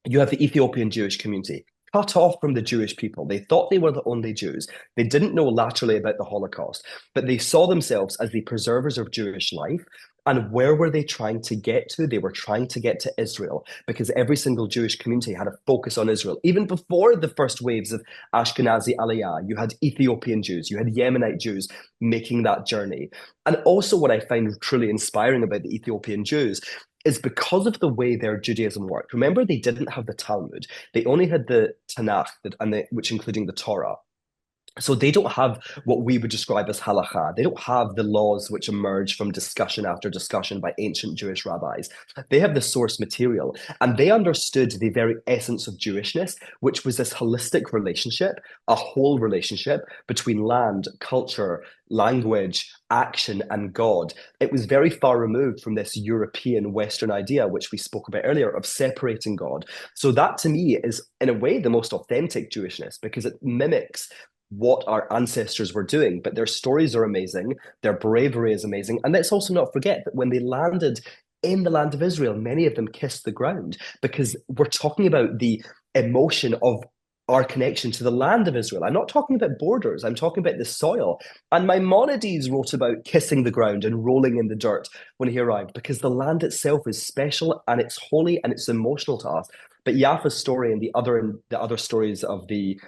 you have the Ethiopian Jewish community cut off from the Jewish people. They thought they were the only Jews. They didn't know laterally about the Holocaust, but they saw themselves as the preservers of Jewish life. And where were they trying to get to? They were trying to get to Israel because every single Jewish community had a focus on Israel. Even before the first waves of Ashkenazi Aliyah, you had Ethiopian Jews, you had Yemenite Jews making that journey. And also, what I find truly inspiring about the Ethiopian Jews is because of the way their Judaism worked. Remember, they didn't have the Talmud; they only had the Tanakh, which including the Torah. So they don't have what we would describe as halakha. They don't have the laws which emerge from discussion after discussion by ancient Jewish rabbis. They have the source material, and they understood the very essence of Jewishness, which was this holistic relationship, a whole relationship between land, culture, language, action, and God. It was very far removed from this European Western idea, which we spoke about earlier, of separating God. So that to me is, in a way, the most authentic Jewishness because it mimics what our ancestors were doing, but their stories are amazing, their bravery is amazing. And let's also not forget that when they landed in the land of Israel, many of them kissed the ground because we're talking about the emotion of our connection to the land of Israel. I'm not talking about borders, I'm talking about the soil. And Maimonides wrote about kissing the ground and rolling in the dirt when he arrived because the land itself is special and it's holy and it's emotional to us. But Yafa's story and the other stories of the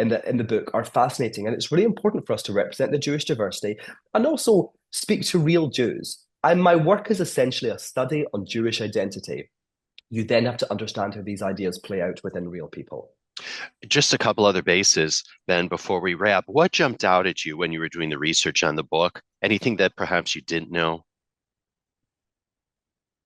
in the book are fascinating, and it's really important for us to represent the Jewish diversity and also speak to real Jews. And my work is essentially a study on Jewish identity. You then have to understand how these ideas play out within real people. Just a couple other bases, Ben, before we wrap. What jumped out at you when you were doing the research on the book? Anything that perhaps you didn't know?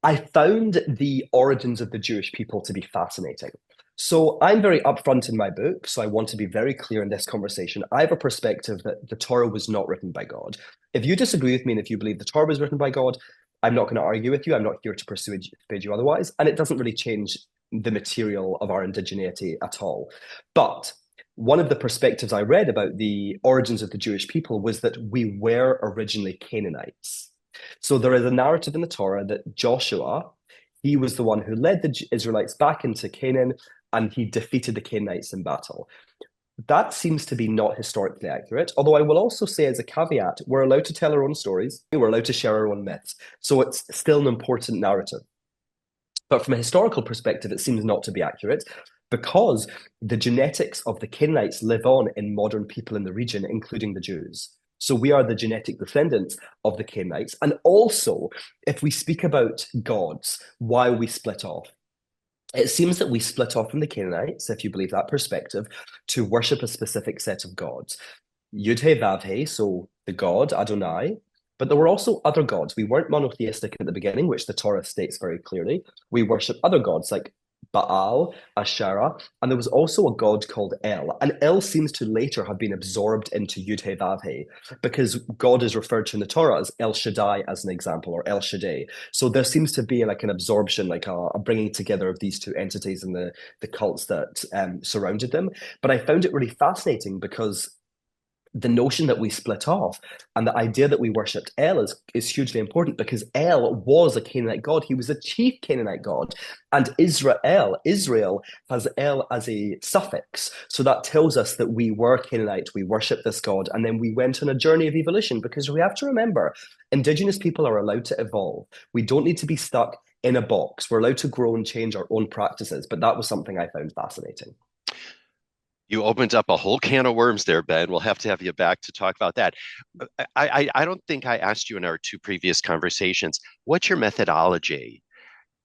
I found the origins of the Jewish people to be fascinating. So I'm very upfront in my book, so I want to be very clear in this conversation. I have a perspective that the Torah was not written by God. If you disagree with me and if you believe the Torah was written by God, I'm not going to argue with you. I'm not here to persuade you otherwise. And it doesn't really change the material of our indigeneity at all. But one of the perspectives I read about the origins of the Jewish people was that we were originally Canaanites. So there is a narrative in the Torah that Joshua, he was the one who led the Israelites back into Canaan and he defeated the Canaanites in battle. That seems to be not historically accurate, although I will also say as a caveat, we're allowed to tell our own stories, we're allowed to share our own myths, so it's still an important narrative. But from a historical perspective, it seems not to be accurate because the genetics of the Canaanites live on in modern people in the region, including the Jews. So we are the genetic descendants of the Canaanites. And also, if we speak about gods, why we split off, it seems that we split off from the Canaanites, if you believe that perspective, to worship a specific set of gods. Yud-He Vav-He, so the god Adonai, but there were also other gods. We weren't monotheistic at the beginning, which the Torah states very clearly. We worship other gods like Baal, Asherah, and there was also a god called El. And El seems to later have been absorbed into Yud-He Vav-He because God is referred to in the Torah as El Shaddai as an example, or El Shaddai. So there seems to be like an absorption, like a bringing together of these two entities and the cults that surrounded them. But I found it really fascinating because the notion that we split off and the idea that we worshipped El is hugely important because El was a Canaanite god. He was a chief Canaanite god. And Israel has El as a suffix. So that tells us that we were Canaanite, we worshipped this god, and then we went on a journey of evolution because we have to remember, Indigenous people are allowed to evolve. We don't need to be stuck in a box. We're allowed to grow and change our own practices. But that was something I found fascinating. You opened up a whole can of worms there, Ben. We'll have to have you back to talk about that. I don't think I asked you in our two previous conversations, what's your methodology,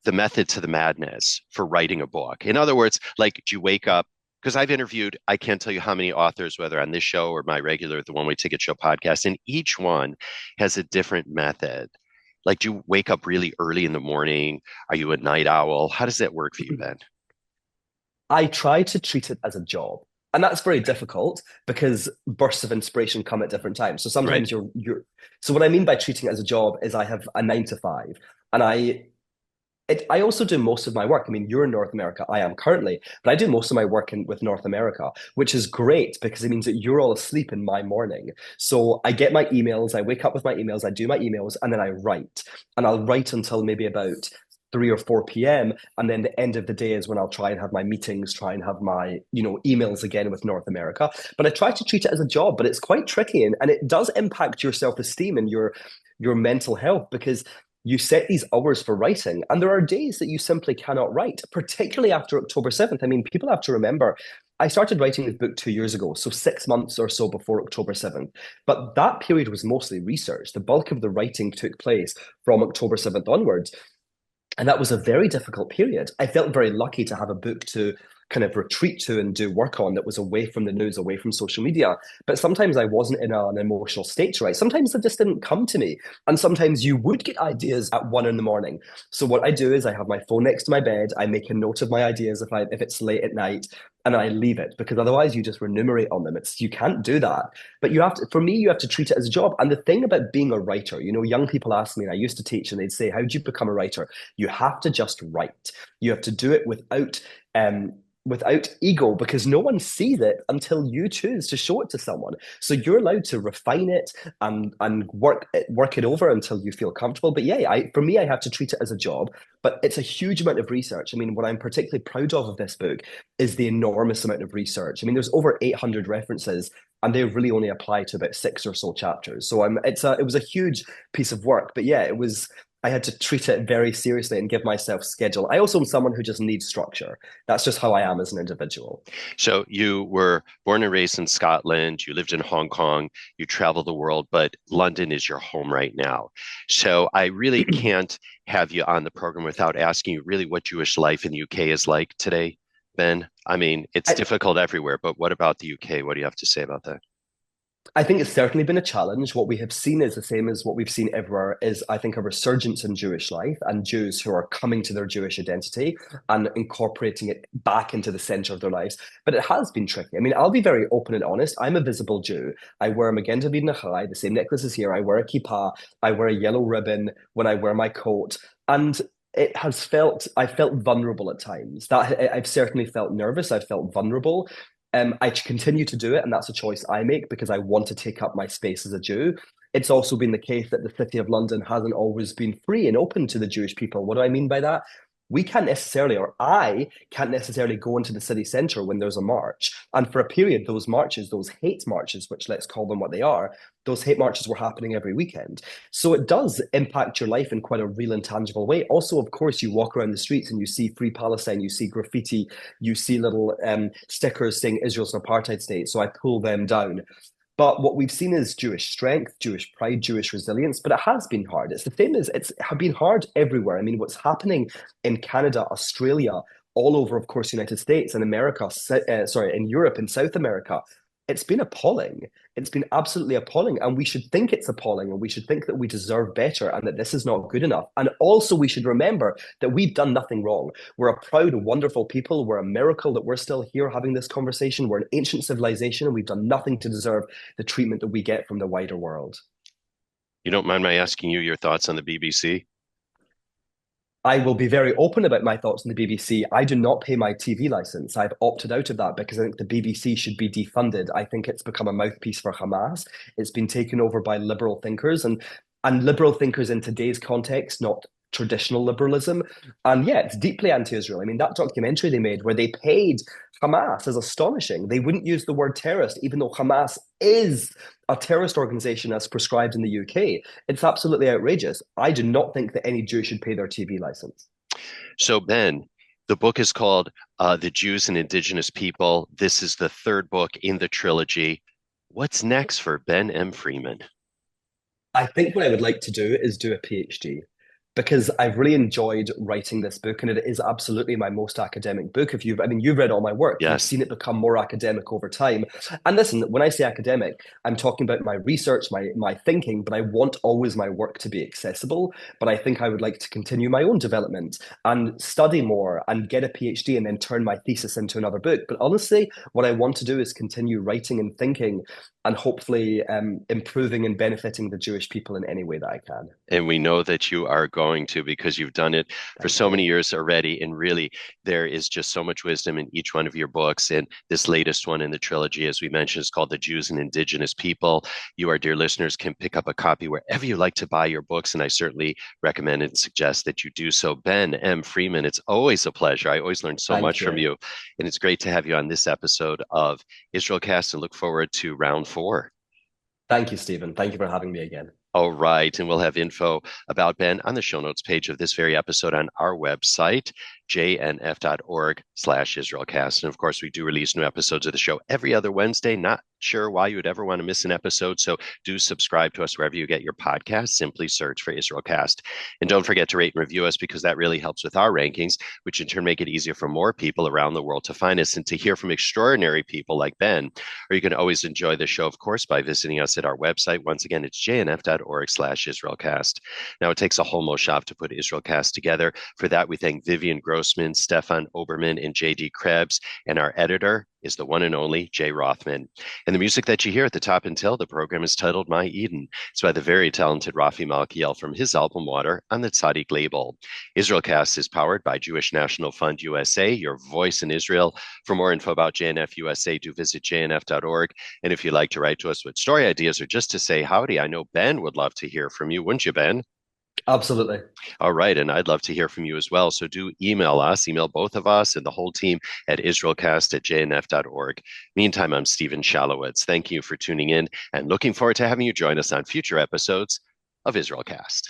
the method to the madness for writing a book? In other words, like, do you wake up? Because I've interviewed, I can't tell you how many authors, whether on this show or my regular, the One Way Ticket Show podcast, and each one has a different method. Like, do you wake up really early in the morning? Are you a night owl? How does that work for you, Ben? I try to treat it as a job. And that's very difficult because bursts of inspiration come at different times. So Right. sometimes you're so what I mean by treating it as a job is I have a 9 to 5 and I also do most of my work. I mean, you're in North America, I am currently, but I do most of my work with North America, which is great because it means that you're all asleep in my morning. So I get my emails, I wake up with my emails, I do my emails, and then I write. And I'll write until maybe about 3 or 4 p.m. And then the end of the day is when I'll try and have my meetings, try and have my, emails again with North America. But I try to treat it as a job, but it's quite tricky and it does impact your self-esteem and your mental health because you set these hours for writing, and there are days that you simply cannot write, particularly after October 7th. I mean, people have to remember, I started writing this book 2 years ago, so 6 months or so before October 7th. But that period was mostly research. The bulk of the writing took place from October 7th onwards. And that was a very difficult period. I felt very lucky to have a book to kind of retreat to and do work on that was away from the news, away from social media. But sometimes I wasn't in an emotional state to write. Sometimes they just didn't come to me. And sometimes you would get ideas at 1 in the morning. So what I do is I have my phone next to my bed. I make a note of my ideas if it's late at night and I leave it because otherwise you just remunerate on them. You can't do that. But for me, you have to treat it as a job. And the thing about being a writer, young people ask me, and I used to teach and they'd say, how do you become a writer? You have to just write. You have to do it without without ego because no one sees it until you choose to show it to someone. So you're allowed to refine it and work it over until you feel comfortable. But yeah, for me, I have to treat it as a job. But it's a huge amount of research. I mean, what I'm particularly proud of this book is the enormous amount of research. I mean, there's over 800 references, and they really only apply to about six or so chapters. So it was a huge piece of work. But yeah, it was. I had to treat it very seriously and give myself schedule. I also am someone who just needs structure. That's just how I am as an individual. So you were born and raised in Scotland, you lived in Hong Kong, you travel the world, but London is your home right now. So I really can't have you on the program without asking you really what Jewish life in the UK is like today, Ben. I mean, it's I, difficult everywhere, but what about the UK? What do you have to say about that? I think it's certainly been a challenge. What we have seen is the same as what we've seen everywhere is, I think, a resurgence in Jewish life and Jews who are coming to their Jewish identity and incorporating it back into the center of their lives. But it has been tricky. I mean, I'll be very open and honest. I'm a visible Jew. I wear a Magen David Nachai, the same necklace as here. I wear a kippah. I wear a yellow ribbon when I wear my coat. And I felt vulnerable at times. I've certainly felt nervous. I've felt vulnerable. I continue to do it, and that's a choice I make because I want to take up my space as a Jew. It's also been the case that the city of London hasn't always been free and open to the Jewish people. What do I mean by that? We can't necessarily, or I can't necessarily go into the city centre when there's a march. And for a period, those marches, those hate marches, which let's call them what they are, those hate marches were happening every weekend. So it does impact your life in quite a real and tangible way. Also, of course, you walk around the streets and you see Free Palestine, you see graffiti, you see little stickers saying Israel's an apartheid state. So I pull them down. But what we've seen is Jewish strength, Jewish pride, Jewish resilience, but it has been hard. It's the same as it's been hard everywhere. I mean, what's happening in Canada, Australia, all over, of course, United States and America, in Europe and South America, it's been appalling. It's been absolutely appalling. And we should think it's appalling and we should think that we deserve better and that this is not good enough. And also, we should remember that we've done nothing wrong. We're a proud, wonderful people. We're a miracle that we're still here having this conversation. We're an ancient civilization and we've done nothing to deserve the treatment that we get from the wider world. You don't mind my asking you your thoughts on the BBC? I will be very open about my thoughts on the BBC. I do not pay my TV license. I've opted out of that because I think the BBC should be defunded. I think it's become a mouthpiece for Hamas. It's been taken over by liberal thinkers and liberal thinkers in today's context, not traditional liberalism. And yeah, it's deeply anti-Israel. I mean, that documentary they made where they paid Hamas is astonishing. They wouldn't use the word terrorist, even though Hamas is a terrorist organization as prescribed in the UK. It's absolutely outrageous. I do not think that any Jew should pay their TV license. So, Ben, the book is called The Jews and Indigenous People. This is the third book in the trilogy. What's next for Ben M. Freeman? I think what I would like to do is do a PhD because I've really enjoyed writing this book and it is absolutely my most academic book. You've read all my work, you've Yes. seen it become more academic over time. And listen, when I say academic, I'm talking about my research, my thinking, but I want always my work to be accessible. But I think I would like to continue my own development and study more and get a PhD and then turn my thesis into another book. But honestly, what I want to do is continue writing and thinking and hopefully improving and benefiting the Jewish people in any way that I can. And we know that you are going to because you've done it for Thank so you. many years already. And really, there is just so much wisdom in each one of your books. And this latest one in the trilogy, as we mentioned, is called The Jews and Indigenous People. You, our dear listeners, can pick up a copy wherever you like to buy your books. And I certainly recommend and suggest that you do so. Ben M. Freeman, it's always a pleasure. I always learn so Thank much from you. you. And it's great to have you on this episode of Israelcast and look forward to round 4. Thank you, Stephen. Thank you for having me again. All right. And we'll have info about Ben on the show notes page of this very episode on our website, jnf.org/Israelcast. And of course, we do release new episodes of the show every other Wednesday. Not sure why you would ever want to miss an episode. So do subscribe to us wherever you get your podcasts. Simply search for Israelcast. And don't forget to rate and review us because that really helps with our rankings, which in turn make it easier for more people around the world to find us and to hear from extraordinary people like Ben. Or you can always enjoy the show, of course, by visiting us at our website. Once again, it's jnf.org/Israelcast. Now, it takes a whole moshav to put Israelcast together. For that, we thank Vivian Gross Grossman, Stefan Oberman, and J.D. Krebs. And our editor is the one and only Jay Rothman. And the music that you hear at the top until the program is titled My Eden. It's by the very talented Rafi Malkiel from his album Water on the Tzaddik label. Israelcast is powered by Jewish National Fund USA, your voice in Israel. For more info about JNF USA, do visit jnf.org. And if you'd like to write to us with story ideas or just to say howdy, I know Ben would love to hear from you, wouldn't you, Ben? Absolutely. All right. And I'd love to hear from you as well. So do email us, email both of us and the whole team at israelcast@jnf.org. Meantime, I'm Steven Shalowitz. Thank you for tuning in and looking forward to having you join us on future episodes of Israelcast.